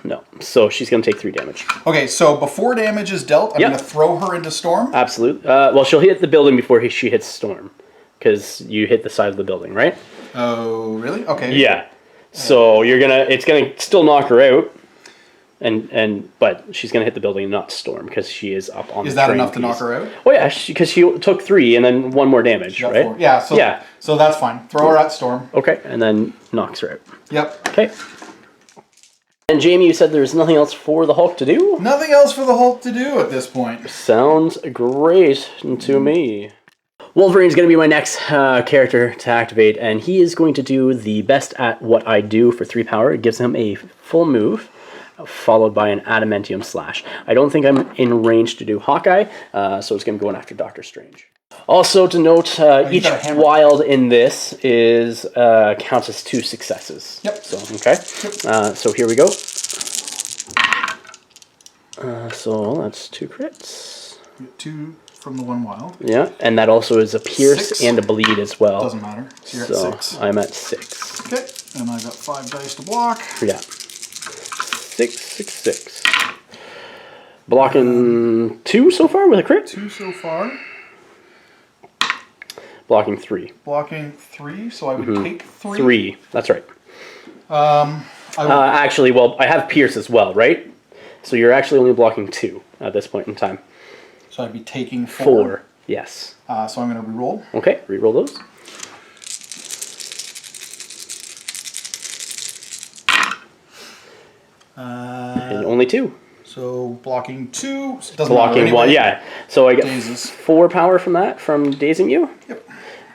No. So she's going to take 3 damage. Okay, so before damage is dealt, I'm going to throw her into Storm. Absolutely. Well, she'll hit the building before she hits Storm. Because you hit the side of the building, right? Oh, really? Okay. Yeah. So it's gonna still knock her out. But she's going to hit the building and not storm because she is up on the train. Is that enough to knock her out? Oh yeah, because she took 3 and then 1 more damage, right? 4. Yeah, so that's fine. Throw her at storm. Okay, and then knocks her out. Yep. Okay. And Jamie, you said there's nothing else for the Hulk to do? Nothing else for the Hulk to do at this point. Sounds great to me. Wolverine's going to be my next character to activate, and he is going to do the best at what I do for 3 power. It gives him a full move, followed by an adamantium slash. I don't think I'm in range to do Hawkeye, so it's going to go in after Doctor Strange. Also to note, each wild in this is counts as 2 successes. Yep. So okay. Yep. So here we go. So that's 2 crits. 2 from the 1 wild. Yeah, and that also is a pierce 6. and a bleed as well. Doesn't matter. So you're at 6. I'm at 6. Okay, and I got 5 dice to block. Yeah. 6, 6, 6. Blocking 2 so far with a crit. 2 so far. Blocking 3. Blocking 3, so I would take 3. 3, that's right. Actually, well, I have pierce as well, right? So you're actually only blocking 2 at this point in time. So I'd be taking 4. 4, yes. So I'm going to reroll. Okay, reroll those. And only 2. So blocking 2. Blocking 1, yeah. So I get Dazes. 4 power from that, from dazing you. Yep.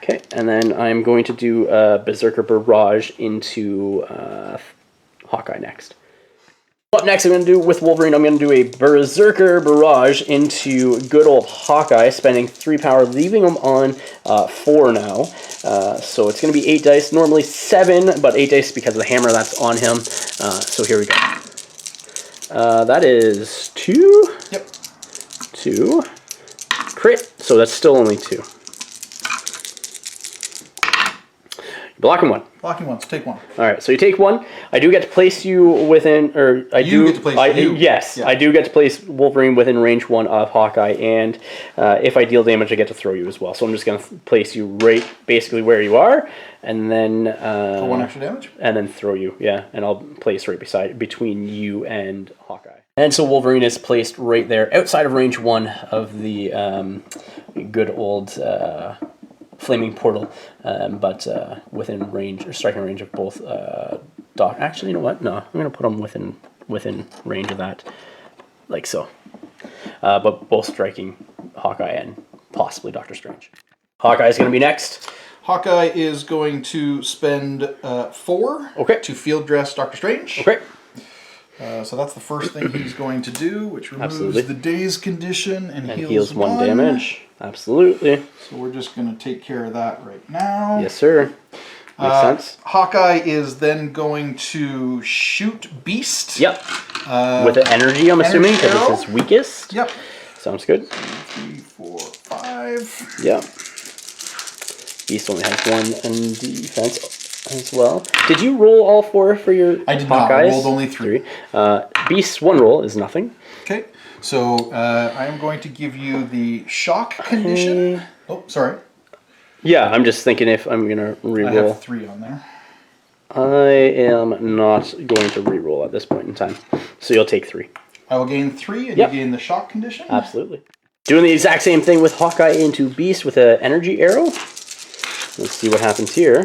Okay, and then I'm going to do Berserker Barrage into Hawkeye next. Up next, I'm going to do with Wolverine, I'm going to do a Berserker Barrage into good old Hawkeye, spending 3 power, leaving him on 4 now. So it's going to be 8 dice, normally 7, but 8 dice because of the hammer that's on him. So here we go. That is 2. Yep. 2. Crit, so that's still only 2. Blocking 1. Blocking 1, so take 1. All right, so you take 1. I do get to place you within, or I do get to place you. Yes, yeah. I do get to place Wolverine within range 1 of Hawkeye, and if I deal damage, I get to throw you as well. So I'm just going to place you right, basically where you are, and then for 1 extra damage, and then throw you. Yeah, and I'll place right between you and Hawkeye. And so Wolverine is placed right there, outside of range 1 of the good old flaming portal, but within range, or striking range of both Doc. Actually, you know what? No, I'm going to put them within range of that, like so. But both striking Hawkeye and possibly Doctor Strange. Hawkeye is going to be next. Hawkeye is going to spend 4 to field dress Doctor Strange. Okay. So that's the first thing he's going to do, which removes the daze condition and heals 1 damage. Absolutely. So we're just going to take care of that right now. Yes, sir. Makes sense. Hawkeye is then going to shoot Beast. Yep. With the energy, I'm assuming, because it's his weakest. Yep. Sounds good. 3, 4, 5. Yep. Beast only has 1 in defense as well. Did you roll all 4 for your Hawkeyes? I did not. I rolled only 3. Beast's 1 roll is nothing. Okay. So I am going to give you the shock condition. Oh, sorry. Yeah, I'm just thinking if I'm going to reroll. I have 3 on there. I am not going to reroll at this point in time. So you'll take 3. I will gain 3 and you gain the shock condition? Absolutely. Doing the exact same thing with Hawkeye into Beast with an energy arrow. Let's see what happens here.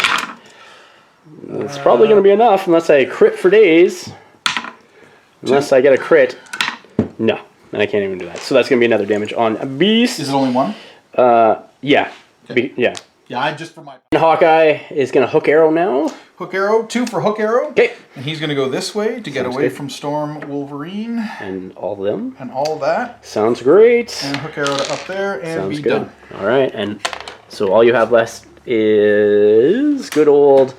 It's probably going to be enough unless I crit for days. Unless I get a crit. No. And I can't even do that. So that's going to be another damage on Beast. Is it only 1? Yeah. Okay. Yeah. Yeah, I just for my... And Hawkeye is going to hook arrow now. Hook arrow. 2 for hook arrow. Okay. And he's going to go this way to get away from Storm Wolverine. And all of them. And all that. Sounds great. And hook arrow to up there and Sounds be good. done. All right. And so all you have left is good old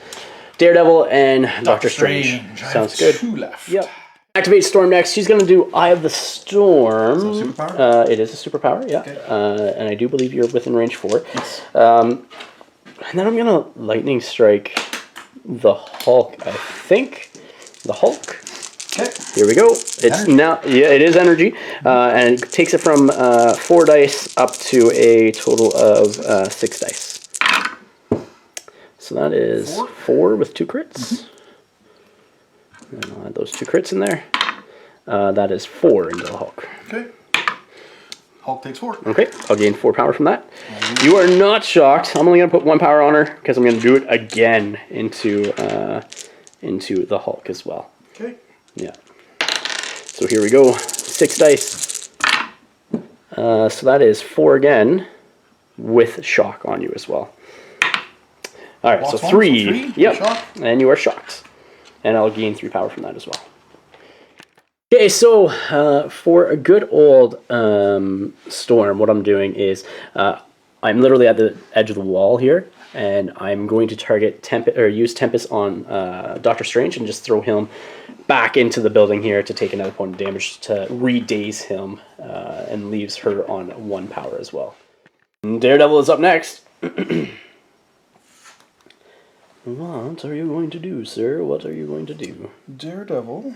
Daredevil and Doctor Strange. Sounds good. 2 left. Yep. Activate Storm next. She's going to do Eye of the Storm. Is that a superpower? It is a superpower, yeah. Okay. And I do believe you're within range 4. Yes. And then I'm going to Lightning Strike the Hulk, I think. The Hulk. Okay. Here we go. It's energy. now, yeah, it is energy. And it takes it from 4 dice up to a total of 6 dice. So that is 4 with 2 crits. And I'll add those 2 crits in there. That is 4 into the Hulk. Okay. Hulk takes 4. Okay, I'll gain 4 power from that. You are not shocked. I'm only going to put 1 power on her because I'm going to do it again into the Hulk as well. Okay. Yeah. So here we go. 6 dice. So that is 4 again with shock on you as well. All right, so 3. Yep. Shock. And you are shocked. And I'll gain 3 power from that as well. Okay, so for a good old storm, what I'm doing is I'm literally at the edge of the wall here, and I'm going to target use Tempest on Doctor Strange and just throw him back into the building here to take another point of damage to re-daze him, and leaves her on 1 power as well. And Daredevil is up next. What are you going to do, sir? What are you going to do? Daredevil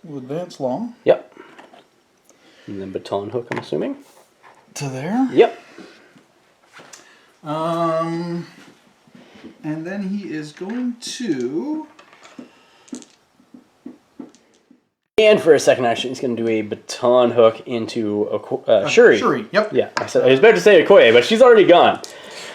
will advance long. Yep. And then baton hook, I'm assuming. To there. Yep. And then he is going to... And for a second action, he's going to do a baton hook into Shuri. Shuri, yep. Yeah, I was about to say Okoye, but she's already gone.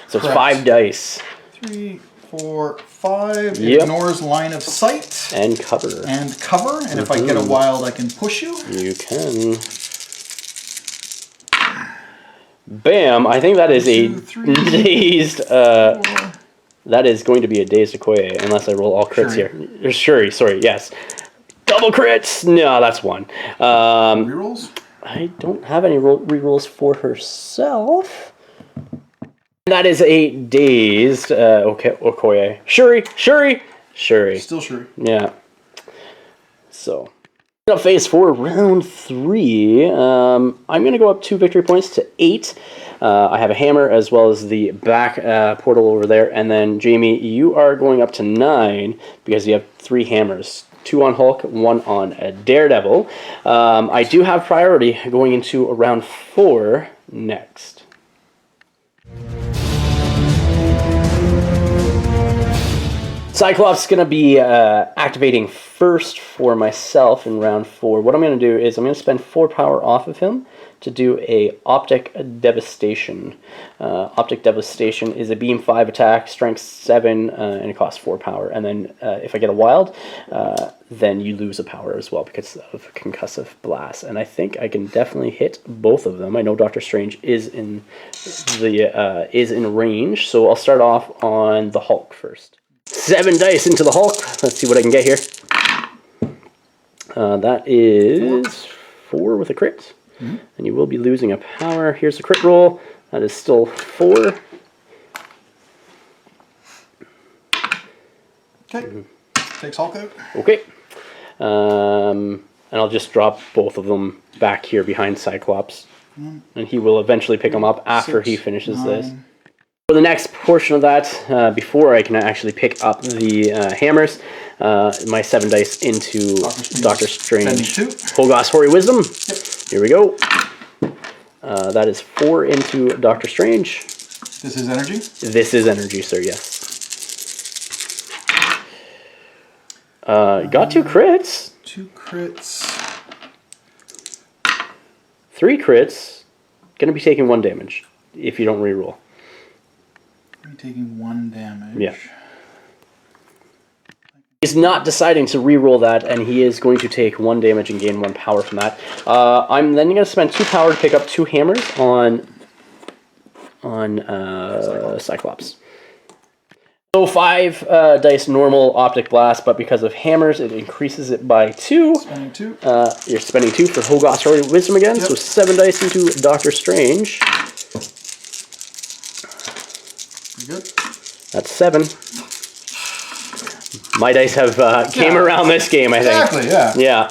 So it's 5 dice. 3, 4, 5. Yep. Ignores line of sight. And cover. And cover. And if I get a wild, I can push you. You can. Bam! I think that is 2, 3, dazed. 4. That is going to be a dazed Okoye, unless I roll all crits here. Shuri, sorry, yes. Double crits! No, that's 1. Rerolls? I don't have any rerolls for herself. That is a dazed Okoye. Shuri! Still Shuri. Yeah. So, phase 4, round 3. I'm going to go up 2 victory points to 8. I have a hammer as well as the back portal over there. And then, Jamie, you are going up to 9 because you have 3 hammers. 2 on Hulk, 1 on Daredevil. I do have priority going into round 4 next. Cyclops is going to be activating first for myself in round 4. What I'm going to do is I'm going to spend 4 power off of him to do a Optic Devastation. Optic Devastation is a beam 5 attack, strength 7, and it costs 4 power. And then if I get a wild, then you lose a power as well because of concussive blast. And I think I can definitely hit both of them. I know Doctor Strange is in range, so I'll start off on the Hulk first. 7 dice into the Hulk. Let's see what I can get here. That is 4 with a crit. Mm-hmm. And you will be losing a power. Here's the crit roll. That is still 4. Okay. Takes Hulk out. Okay. And I'll just drop both of them back here behind Cyclops. And he will eventually pick them up after 6, he finishes 9. this. For the next portion of that, before I can actually pick up the hammers, my 7 dice into Doctor Strange. Holgas Hoary Wisdom. Yep. Here we go. That is 4 into Doctor Strange. This is energy? This is energy, sir, yes. Got 2 crits. 2 crits. 3 crits. Going to be taking 1 damage if you don't reroll. Taking 1 damage. Yeah. He's not deciding to reroll that, and he is going to take 1 damage and gain 1 power from that. I'm then going to spend 2 power to pick up 2 hammers on Cyclops. So 5 dice normal optic blast, but because of hammers, it increases it by 2. Spending 2. You're spending 2 for Holgas Hoary Wisdom again, so 7 dice into Doctor Strange. Pretty good. That's 7. My dice have came around this game, I think. Exactly, yeah. Yeah.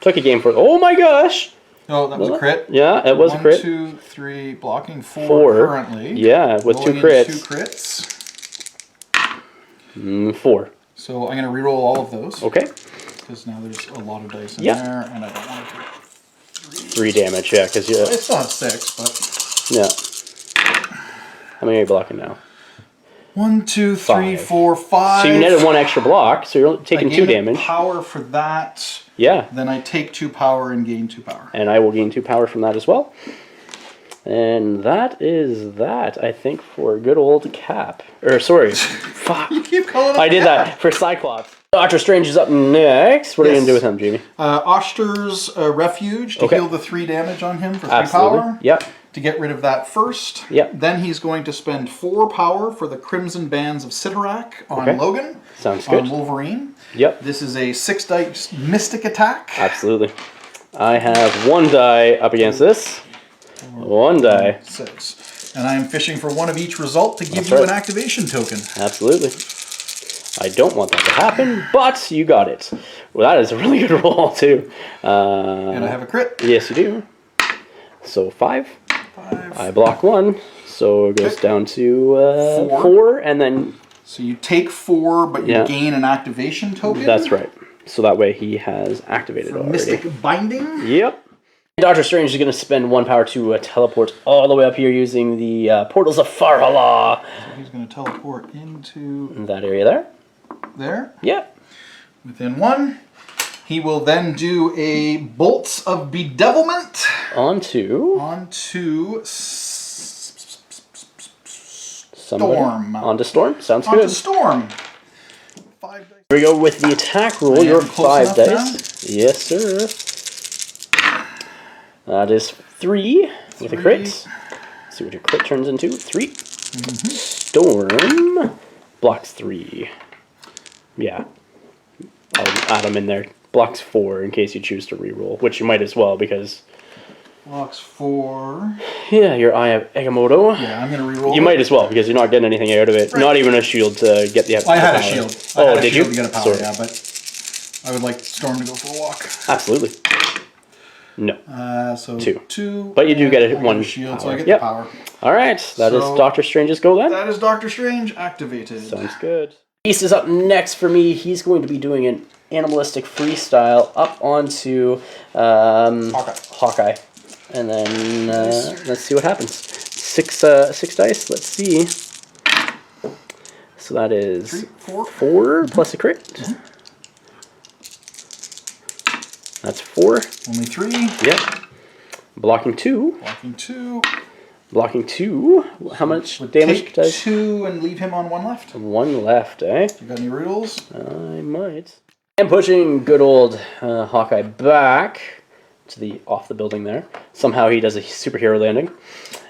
Took a game for... Oh my gosh! Oh, that was a crit. Yeah, it was a crit. 1, 2, 3, blocking 4 currently. Yeah, with 2 crits. 2 crits. 4. So I'm going to reroll all of those. Okay. Because now there's a lot of dice in there, and I don't want to do 3 damage, yeah, because It's not 6, but... Yeah. How many are you blocking now? 1, 2, 3, 4, 5. So you netted 1 extra block, so you're taking 2 damage. Power for that. Yeah. Then I take 2 power and gain 2 power. And I will gain 2 power from that as well. And that is that, I think, for good old Cap. Or, sorry. Fuck. You keep calling him I did Cap. that for Cyclops. Doctor Strange is up next. What are you going to do with him, Jamie? Oster's Refuge to heal the 3 damage on him for 3 power. Yep. To get rid of that first. Yep. Then he's going to spend 4 power for the Crimson Bands of Sitarak on Logan. Sounds good. On Wolverine. Yep. This is a 6 dice mystic attack. Absolutely. I have 1 die up against this. 1 die. 6. And I am fishing for 1 of each result to give you an activation token. Absolutely. I don't want that to happen, but you got it. Well, that is a really good roll, too. And I have a crit. Yes, you do. So 5. I block 1, so it goes down to 4, and then... So you take 4, but you gain an activation token? That's right. So that way he has activated already. Mystic Binding? Yep. Doctor Strange is going to spend 1 power to teleport all the way up here using the portals of Farhala. So he's going to teleport into... that area there. There? Yep. Within 1. He will then do a Bolts of Bedevilment. Onto Storm. Onto Storm. Sounds good. Onto Storm. 5 dice. Here we go with the attack roll. Your 5 dice. Yes, sir. That is 3 with a crit. Let's see what your crit turns into. 3. Storm blocks 3. Yeah. I'll add them in there. Blocks 4 in case you choose to reroll, which you might as well because... Blocks 4. Yeah, your Eye of Agamotto. Yeah, I'm going to reroll. You might as well because you're not getting anything out of it. Right. Not even a shield to get the I had a shield. Did you? To get a power, yeah, but I would like Storm to go for a walk. Absolutely. No. So 2. But you do get 1 shield, power. so I get the power. All right, that is Doctor Strange's go then. That is Doctor Strange activated. Sounds good. Beast is up next for me. He's going to be doing an animalistic freestyle up onto Hawkeye. And then let's see what happens. 6 dice. Let's see. So that is 4 plus a crit. That's 4. Only 3. Yep. Blocking 2. Blocking 2. Blocking 2. How much damage does? 2 and leave him on 1 left. 1 left, eh? You got any rules? I might. And pushing good old Hawkeye back to the off the building there. Somehow he does a superhero landing.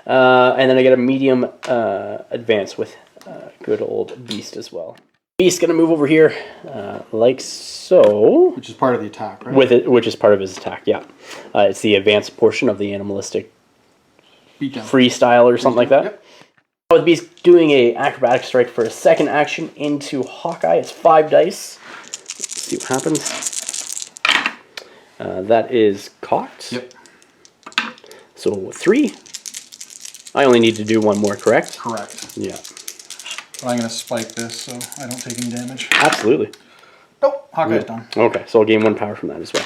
And then I get a medium advance with good old Beast as well. Beast's going to move over here like so. Which is part of the attack, right? Which is part of his attack, yeah. It's the advanced portion of the animalistic freestyle or something like that. Yep. With Beast doing a acrobatic strike for a second action into Hawkeye. It's 5 dice. Let's see what happens. That is cocked. Yep. So 3. I only need to do 1 more, correct? Correct. Yeah. But I'm going to spike this so I don't take any damage. Absolutely. Nope. Hawkeye's done. Okay, so I'll gain 1 power from that as well.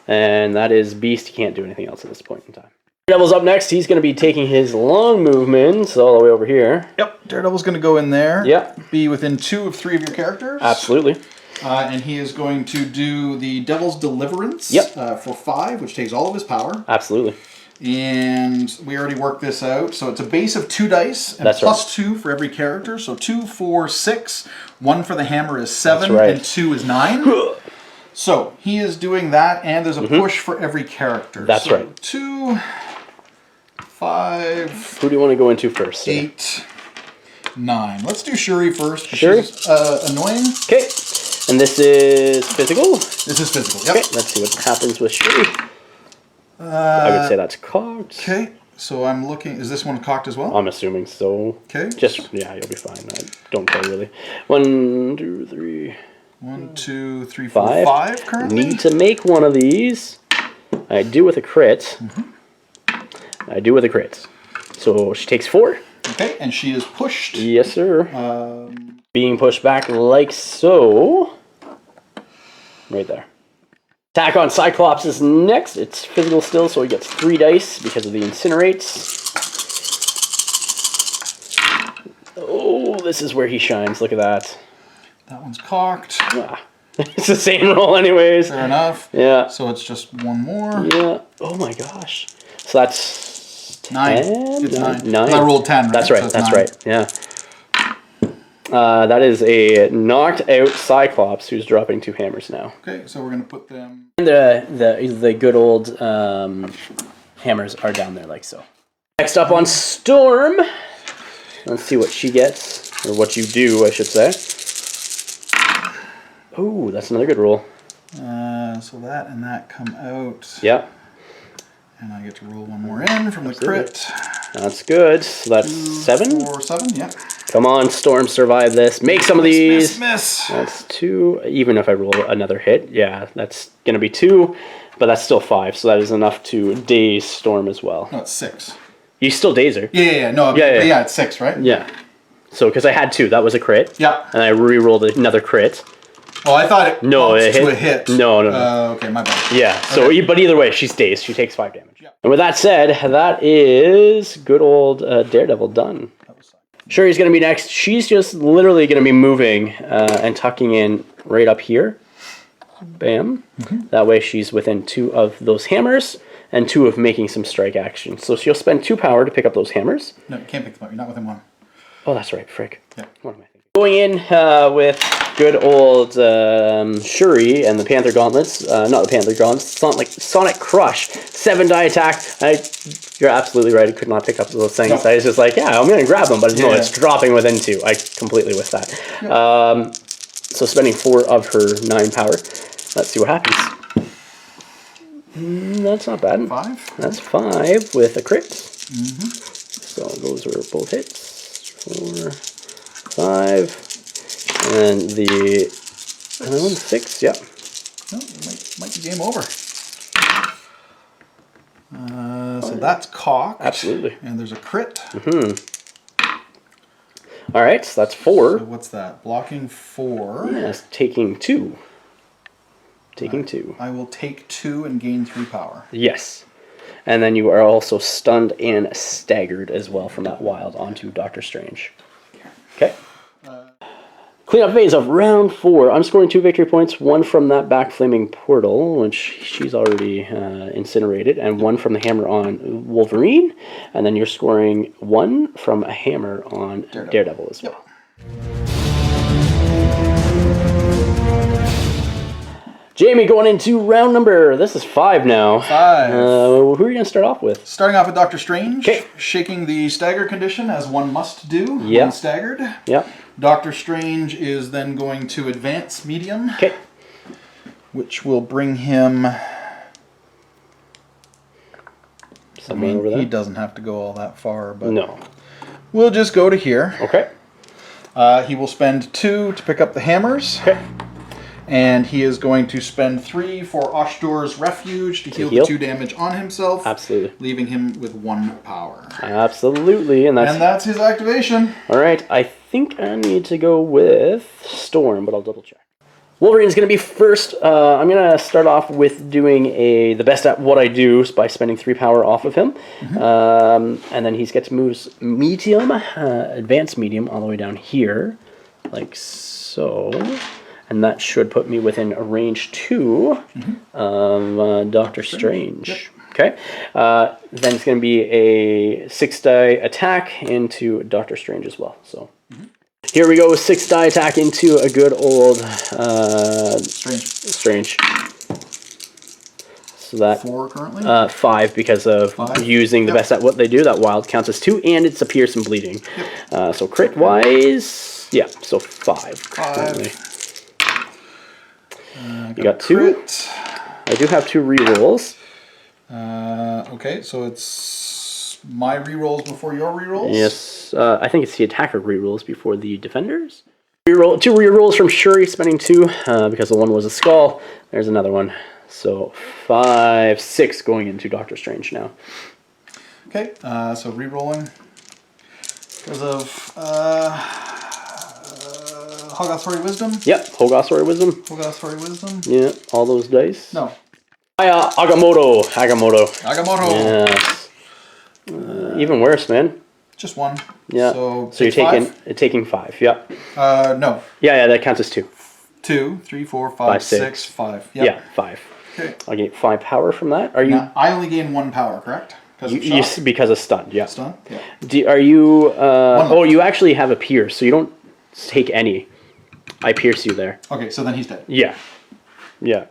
And that is Beast. He can't do anything else at this point in time. Daredevil's up next. He's going to be taking his long movements all the way over here. Yep. Daredevil's going to go in there. Yep. Be within 2 of 3 of your characters. Absolutely. And he is going to do the Devil's Deliverance for 5, which takes all of his power. Absolutely. And we already worked this out. So it's a base of 2 dice and plus 2 for every character. So 2, 4, 6. 1 for the hammer is 7 and 2 is 9. So he is doing that, and there's a push for every character. That's right. 2, 5. Who do you want to go into first? 8, 9. Let's do Shuri first. Shuri? She's annoying. Okay. And this is physical? This is physical, yep. Okay, let's see what happens with Shuri. I would say that's cocked. Okay, so I'm looking... Is this one cocked as well? I'm assuming so. Okay. Yeah, you'll be fine. I don't care, really. 1, 2, 3... 1, 2, 3, 4, 5 currently. Need to make one of these. I do with a crit. I do with a crit. So she takes 4. Okay, and she is pushed. Yes, sir. Being pushed back like so. Right there. Attack on Cyclops is next. It's physical still, so he gets 3 dice because of the incinerates. Oh, this is where he shines. Look at that. That one's cocked. Ah. It's the same roll anyways. Fair enough. Yeah. So it's just one more. Yeah. Oh my gosh. So that's 9. 10? It's 9. 9. I rolled 10, right? That's right. So that's 9. right. Yeah. That is a knocked out Cyclops who's dropping 2 hammers now. Okay, so we're gonna put them. And the good old hammers are down there like so. Next up on Storm. Let's see what she gets, or what you do, I should say. Oh, that's another good roll. So that and that come out. Yep. And I get to roll one more in from the crit. That's good. So that's 7? 4, 7, yeah. Come on, Storm, survive this. Make some of these. Miss. That's 2. Even if I roll another hit, yeah, that's going to be 2. But that's still 5, so that is enough to daze Storm as well. No, it's 6. You still daze her. Yeah. No, yeah, it's 6, right? Yeah. So, because I had 2, that was a crit. Yeah. And I re-rolled another crit. Oh, I thought it hit. to a hit. No. Okay, my bad. Yeah, so Okay. but either way, she's dazed. She takes 5 damage. Yeah. And with that said, that is good old Daredevil done. Shuri's going to be next. She's just literally going to be moving and tucking in right up here. Bam. That way she's within 2 of those hammers and 2 of making some strike action. So she'll spend 2 power to pick up those hammers. No, you can't pick them up. You're not within 1. Oh, that's right. Frick. Yeah. What am I thinking? Going in with good old Shuri and the Panther Gauntlets. Not the Panther Gauntlets. Sonic Crush. 7 die attack. You're absolutely right. I could not pick up those things. No. I was just like, yeah, I'm going to grab them. But no, Yeah. it's dropping within 2. I completely with that. Yep. So spending 4 of her 9 power. Let's see what happens. That's not bad. 5. That's 5 with a crit. So those are both hits. 4, 5, and the other one 6. Yep. No, might be game over. So that's cocked. Absolutely. And there's a crit. All right, so that's 4. So what's that? Blocking 4. Yes, taking 2. Taking 2. I will take 2 and gain 3 power. Yes. And then you are also stunned and staggered as well from that wild onto Doctor Strange. Okay. Cleanup phase of round 4. I'm scoring 2 victory points, 1 from that back flaming portal, which she's already incinerated, and 1 from the hammer on Wolverine. And then you're scoring 1 from a hammer on Daredevil as well. Jamie, going into round number, this is 5 now. 5. Who are you going to start off with? Starting off with Doctor Strange. Okay. Shaking the stagger condition as one must do. Yep. When staggered. Yep. Doctor Strange is then going to advance medium. Okay. Which will bring him... Somewhere over there? He doesn't have to go all that far, but... No. We'll just go to here. Okay. He will spend 2 to pick up the hammers. Okay. And he is going to spend 3 for Oshdor's Refuge to heal the 2 damage on himself. Absolutely. Leaving him with 1 power. Absolutely. And that's his activation. All right. I think I need to go with Storm, but I'll double check. Wolverine's going to be first. I'm going to start off with doing the best at what I do by spending 3 power off of him. And then he gets moves medium, advanced medium, all the way down here, like so. And that should put me within a range 2 of Doctor Strange. Yep. Okay. Then it's going to be a 6 die attack into Doctor Strange as well. So here we go, 6 die attack into a good old Strange. So that 4 currently. 5 because of 5? using the best at what they do. That wild counts as 2, and it's a pierce and bleeding. Yep. So crit wise, yeah. So 5. 5. You got 2. I do have 2 rerolls. Okay, so it's my rerolls before your rerolls? Yes, I think it's the attacker rerolls before the defenders. 2 rerolls from Shuri, spending 2 because the one was a skull. There's another one. So 5, 6 going into Doctor Strange now. Okay, so rerolling because of Hoggoth's Wisdom. Yep, Hoggoth's Wisdom. Hoggoth's Wisdom. Yeah, all those dice. No. Agamotto. Agamotto. Yes. Even worse, man. Just one. Yeah. So you're five? taking 5. Yeah. No. Yeah. That counts as 2. 2, 3, 4, 5, 6, 5. Yep. Yeah, 5. Okay. I'll get 5 power from that. Are you? Now, I only gain 1 power, correct? Because of stun. Yeah. Stun. Yeah. Are you? You actually have a pierce, so you don't take any. I pierce you there. Okay, so then he's dead. Yeah. Yeah.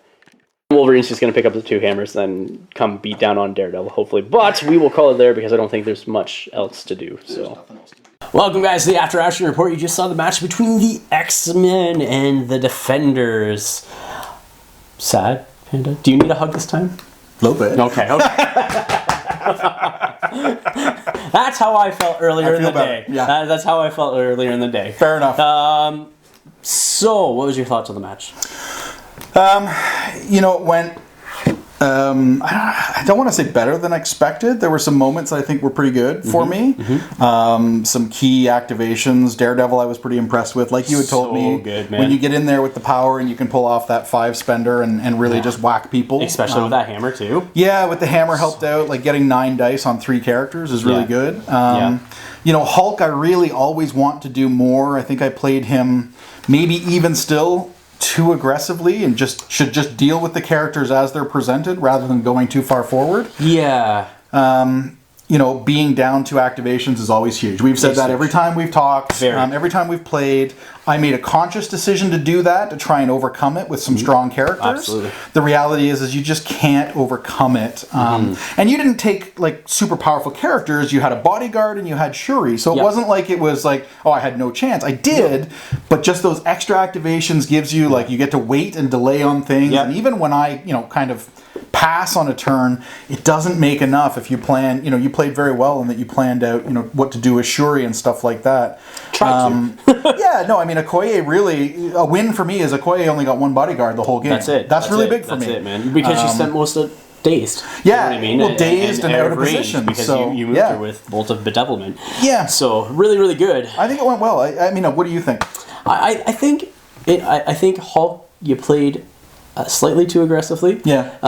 Wolverine's just going to pick up the 2 hammers, then come beat down on Daredevil, hopefully. But we will call it there because I don't think there's much else to do. So. There's nothing else to do. Welcome, guys, to the After Action Report. You just saw the match between the X-Men and the Defenders. Sad, Panda? Do you need a hug this time? A little bit. Okay. That's how I felt earlier in the day. Yeah. That's how I felt earlier in the day. Fair enough. So, what was your thoughts on the match? It went. I don't want to say better than expected. There were some moments that I think were pretty good for me. Some key activations. Daredevil I was pretty impressed with. Like you had told me, good, man. when you get in there with the power and you can pull off that 5 spender and really just whack people. Especially with that hammer, too. Yeah, with the hammer helped out. Like getting 9 dice on 3 characters is really good. Hulk, I really always want to do more. I think I played him maybe even still too aggressively and should just deal with the characters as they're presented rather than going too far forward. Yeah. Being down 2 activations is always huge. We've said that every time we've talked, every time we've played. I made a conscious decision to do that, to try and overcome it with some strong characters. Absolutely. The reality is you just can't overcome it. And you didn't take like super powerful characters. You had a bodyguard and you had Shuri. So it wasn't like it was like, oh, I had no chance. I did, but just those extra activations gives you like, you get to wait and delay on things. And even when I, kind of pass on a turn, it doesn't make enough if you plan, you played very well and that you planned out, what to do with Shuri and stuff like that. Okoye really, a win for me is Okoye only got 1 bodyguard the whole game. That's it. That's really big for me. That's it, man. Because you spent most of dazed. Yeah, you know what I mean? Well, dazed and out of position. Because you moved her with Bolt of Bedevilment. Yeah. So, really, really good. I think it went well. I mean, what do you think? I think Hulk, you played slightly too aggressively. Yeah.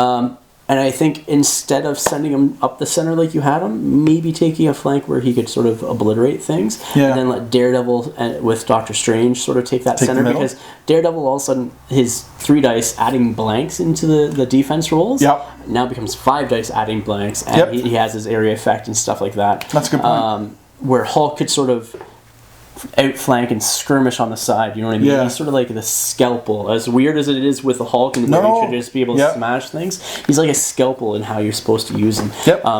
And I think instead of sending him up the center like you had him, maybe taking a flank where he could sort of obliterate things, and then let Daredevil with Doctor Strange sort of take that center, because Daredevil all of a sudden, his 3 dice adding blanks into the defense rolls now becomes 5 dice adding blanks, and he has his area effect and stuff like that. That's a good point. Where Hulk could sort of outflank and skirmish on the side, you know what I mean? He's sort of like the scalpel. As weird as it is with the Hulk and where you should just be able to smash things, he's like a scalpel in how you're supposed to use him.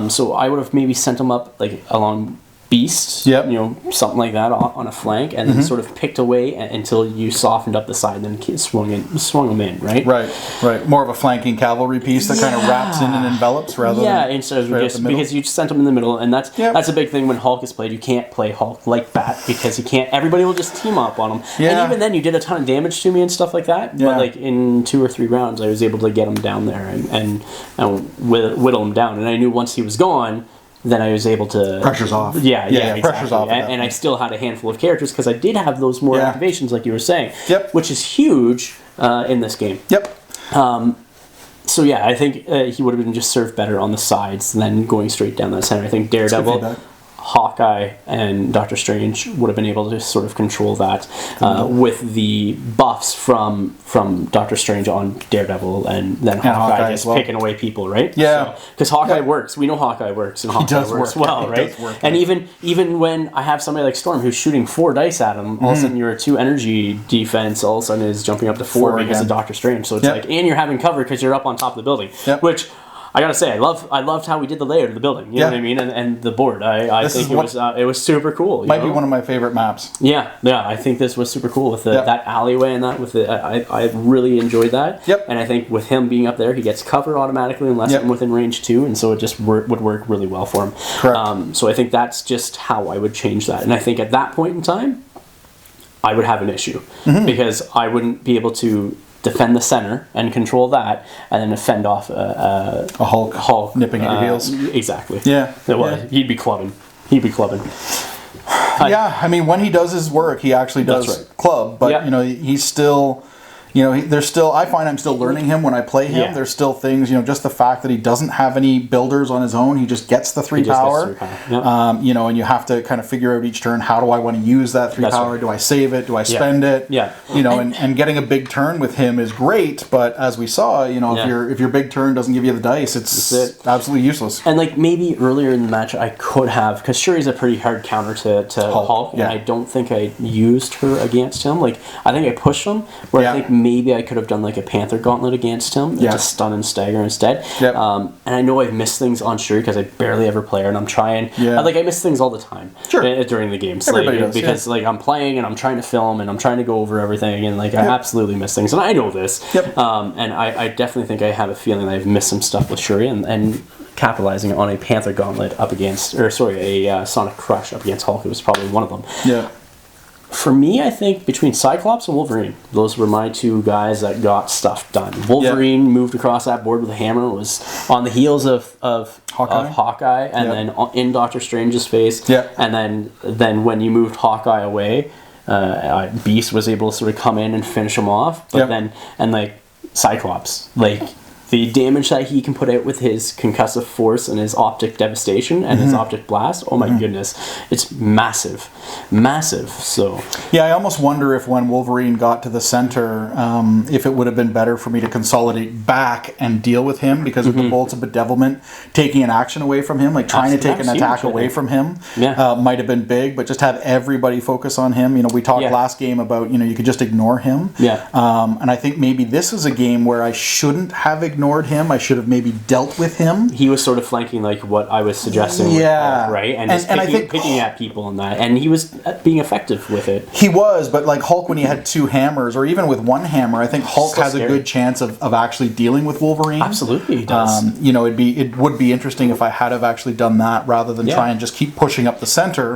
So I would have maybe sent him up like along Beast, something like that on a flank, and then sort of picked away until you softened up the side, and then swung him in, right? Right. More of a flanking cavalry piece that kind of wraps in and envelopes rather than instead of just because you sent him in the middle, and that's a big thing when Hulk is played. You can't play Hulk like that because you can't. Everybody will just team up on him, and even then you did a ton of damage to me and stuff like that. But like in 2 or 3 rounds, I was able to get him down there and whittle him down, and I knew once he was gone, then I was able to... Pressure's off. Yeah, exactly. Pressure's off. And I still had a handful of characters because I did have those more activations, like you were saying. Which is huge in this game. So yeah, I think he would have been just served better on the sides than going straight down that center. I think Daredevil, Hawkeye, and Doctor Strange would have been able to sort of control that with the buffs from Doctor Strange on Daredevil, and then Hawkeye just picking away people, right? Yeah. Because Hawkeye works. We know Hawkeye works, and Hawkeye works well, right? And even when I have somebody like Storm who's shooting 4 dice at him, all of a sudden your 2 energy defense all of a sudden is jumping up to 4 because of Doctor Strange. So it's like, and you're having cover because you're up on top of the building, which... I gotta say, I loved how we did the layout of the building. You know what I mean, and the board. I think it was super cool. Might be one of my favorite maps. Yeah. I think this was super cool with that alleyway and that. I really enjoyed that. And I think with him being up there, he gets cover automatically unless I'm within range too, and so it just would work really well for him. Correct. So I think that's just how I would change that, and I think at that point in time, I would have an issue because I wouldn't be able to defend the center and control that, and then fend off a Hulk nipping at your heels. Exactly. Yeah. He'd be clubbing. I mean, when he does his work, he actually does club, but he's still there's still, I find I'm still learning him when I play him. Yeah. There's still things, just the fact that he doesn't have any builders on his own. He just gets the 3 power. Yep. And you have to kind of figure out each turn, how do I want to use that 3 power? Right. Do I save it? Do I spend it? Yeah. And getting a big turn with him is great, but as we saw, if your big turn doesn't give you the dice, it's absolutely useless. And like maybe earlier in the match I could have, because Shuri's a pretty hard counter to Hulk, and I don't think I used her against him. Like I think I pushed him, where I think maybe I could have done like a Panther Gauntlet against him, to stun and stagger instead. Yep. And I know I've missed things on Shuri because I barely ever play her, and I'm trying. I miss things all the time during the games. Everybody does, because like I'm playing and I'm trying to film and I'm trying to go over everything, and like I absolutely miss things, and I know this. Yep. And I definitely think I have a feeling that I've missed some stuff with Shuri, and capitalizing on a Panther Gauntlet up against, a Sonic Crush up against Hulk. It was probably one of them. Yeah. For me, I think between Cyclops and Wolverine, those were my 2 guys that got stuff done. Wolverine moved across that board with a hammer, was on the heels of Hawkeye, and then in Doctor Strange's face. Yeah. And then when you moved Hawkeye away, Beast was able to sort of come in and finish him off. But then, and like Cyclops, like the damage that he can put out with his concussive force and his optic devastation and his optic blast, oh my goodness, it's massive. So I almost wonder if when Wolverine got to the center, if it would have been better for me to consolidate back and deal with him, because of the bolts of bedevilment taking an action away from him, like trying to take an attack away from him, might have been big, but just have everybody focus on him. We talked last game about, you could just ignore him. And I think maybe this is a game where I shouldn't have ignored him. I should have maybe dealt with him. He was sort of flanking like what I was suggesting with Hulk, right? And just picking at people and that. And he was being effective with it. He was, but like Hulk, when he had 2 hammers, or even with 1 hammer, I think Hulk has a good chance of actually dealing with Wolverine. Absolutely, he does. It would be interesting if I had have actually done that rather than try and just keep pushing up the center.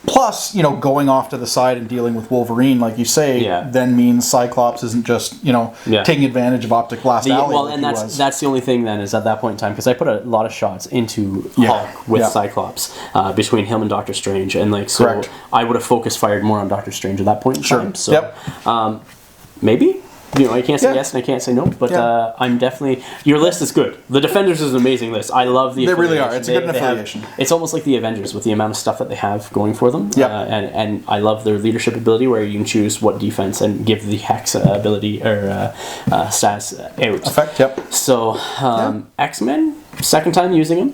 Plus, going off to the side and dealing with Wolverine, like you say, then means Cyclops isn't just, taking advantage of Optic Blast Alley. Well, and that's the only thing then is at that point in time, because I put a lot of shots into Hulk with Cyclops between him and Doctor Strange, and like so, Correct. I would have fired more on Doctor Strange at that point in time. So, maybe. I can't say yes and I can't say no, but I'm definitely... Your list is good. The Defenders is an amazing list. I love the affiliation. They really are. It's a good affiliation. It's almost like the Avengers with the amount of stuff that they have going for them. And I love their leadership ability, where you can choose what defense and give the Hex ability or status out. Effect, So, X-Men, second time using them.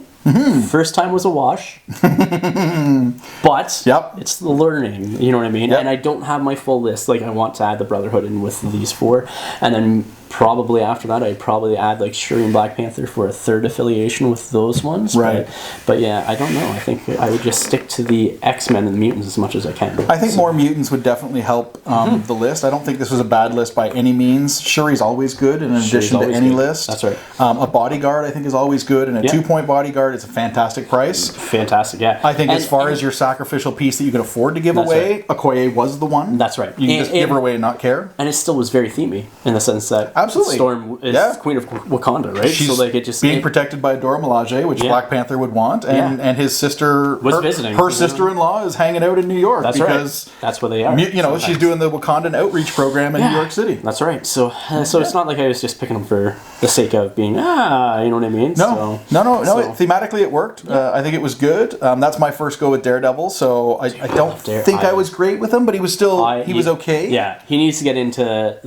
First time was a wash, but it's the learning, you know what I mean? And I don't have my full list. Like, I want to add the Brotherhood in with these 4, and then probably after that I'd probably add like Shuri and Black Panther for a 3rd affiliation with those ones. But I don't know. I think I would just stick to the X-Men and the mutants as much as I can. I think more mutants would definitely help the list. I don't think this was a bad list by any means. Shuri's always good in addition to any list. That's right. A bodyguard I think is always good, and a 2-point bodyguard is a fantastic price. Fantastic, I think as far as your sacrificial piece that you could afford to give away, Okoye was the one. That's right. You can just give her away and not care. And it still was very themey in the sense that Absolutely. Storm is Queen of Wakanda, right? She's being protected by Dora Milaje, which Black Panther would want, and his sister was visiting. Her sister-in-law is hanging out in New York. That's because right. That's where they are. She's doing the Wakandan outreach program in New York City. That's right. So it's not like I was just picking them for the sake of being you know what I mean? No. Thematically it worked. I think it was good. That's my first go with Daredevil. So I don't think I was great with him, but he was still he was okay. Yeah, he needs to get into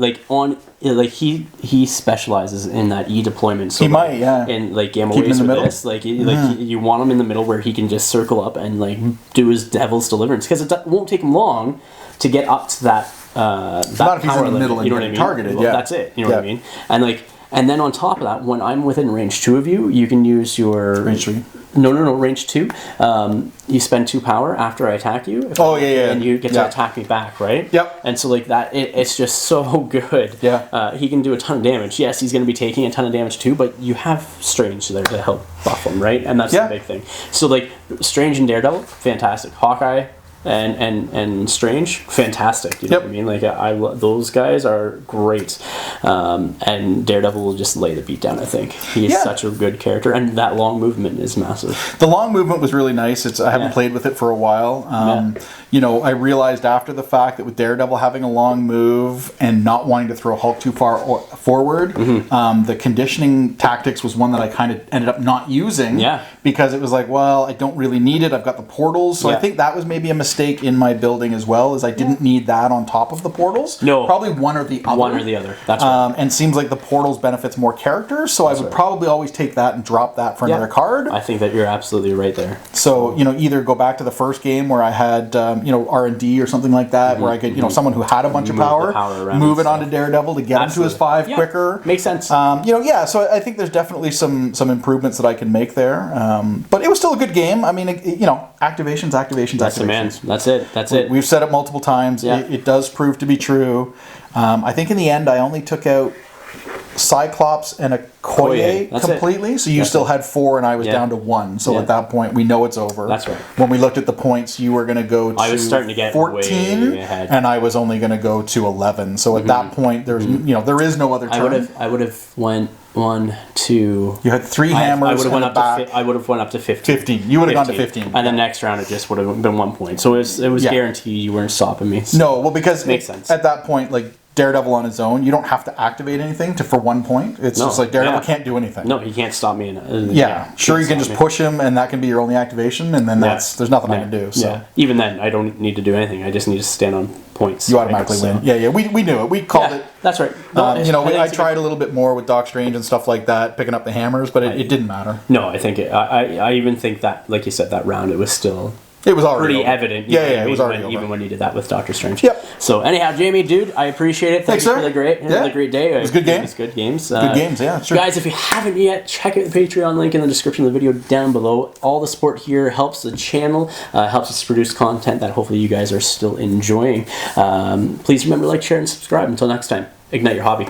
he specializes in that deployment. So he might, in like Gamma Waves with this, you want him in the middle where he can just circle up and like do his Devil's Deliverance, because it won't take him long to get up to that. Not if he's in the middle and getting targeted. Well, that's it. You know what I mean? And then on top of that, when I'm within range 2 of you, you can use your range 3. No, range 2. You spend 2 power after I attack you. And you get to attack me back, right? Yep. And so like that, it's just so good. Yeah. He can do a ton of damage. Yes, he's going to be taking a ton of damage too, but you have Strange there to help buff him, right? And that's the big thing. So like Strange and Daredevil, fantastic. Hawkeye, and Strange, fantastic. You know what I mean? Like those guys are great, and Daredevil will just lay the beat down. I think he is such a good character, and that long movement is massive. The long movement was really nice. I haven't played with it for a while. You know, I realized after the fact that with Daredevil having a long move and not wanting to throw Hulk too far forward, the conditioning tactics was one that I kind of ended up not using. Because it was like, well, I don't really need it. I've got the portals. So I think that was maybe a mistake in my building as well, is I didn't need that on top of the portals. No. Probably one or the other. One or the other. That's right. And seems like the portals benefits more characters, so I would probably always take that and drop that for another card. I think that you're absolutely right there. So, you know, either go back to the first game where I had, you know, R&D or something like that, where I could, you know, someone who had a bunch of power move it onto Daredevil to get him to his 5 quicker. Makes sense. You know, so I think there's definitely some improvements that I can make there. But it was still a good game. I mean, you know, activations. That's the man. That's it. We've said it multiple times. It does prove to be true. I think in the end, I only took out Cyclops and Okoye completely. So you still had 4 and I was down to 1. So at that point, we know it's over. That's right. When we looked at the points, you were going to go to I was starting to get 14 way ahead. and I was only going to go to 11. So at that point, there's you know, there is no other turn. I would have went 1, 2. You had 3 hammers. I would have went up I would have went up to 15. 15. You would have gone to 15. And the next round it just would have been 1 point. So it was guaranteed you weren't stopping me. So no, well, because makes sense. At that point, like Daredevil on his own, you don't have to activate anything for 1 point. It's just like Daredevil can't do anything. No, he can't stop me. Sure, you can just push him, and that can be your only activation, and then there's nothing I can do. So even then, I don't need to do anything. I just need to stand on points. You automatically win. Yeah, we knew it. We called it. That's right. You know, I tried a little bit more with Doc Strange and stuff like that, picking up the hammers, but it didn't matter. No, I think I even think that, like you said, that round it was still. It was already pretty evident. It was already over. Even when you did that with Doctor Strange. Yep. So anyhow, Jamie, dude, I appreciate it. Thanks, sir. for the great, the great day. It was a good game. It was good games. Good games, yeah. Sure. Guys, if you haven't yet, check out the Patreon link in the description of the video down below. All the support here helps the channel, helps us produce content that hopefully you guys are still enjoying. Please remember to like, share, and subscribe. Until next time, ignite your hobby.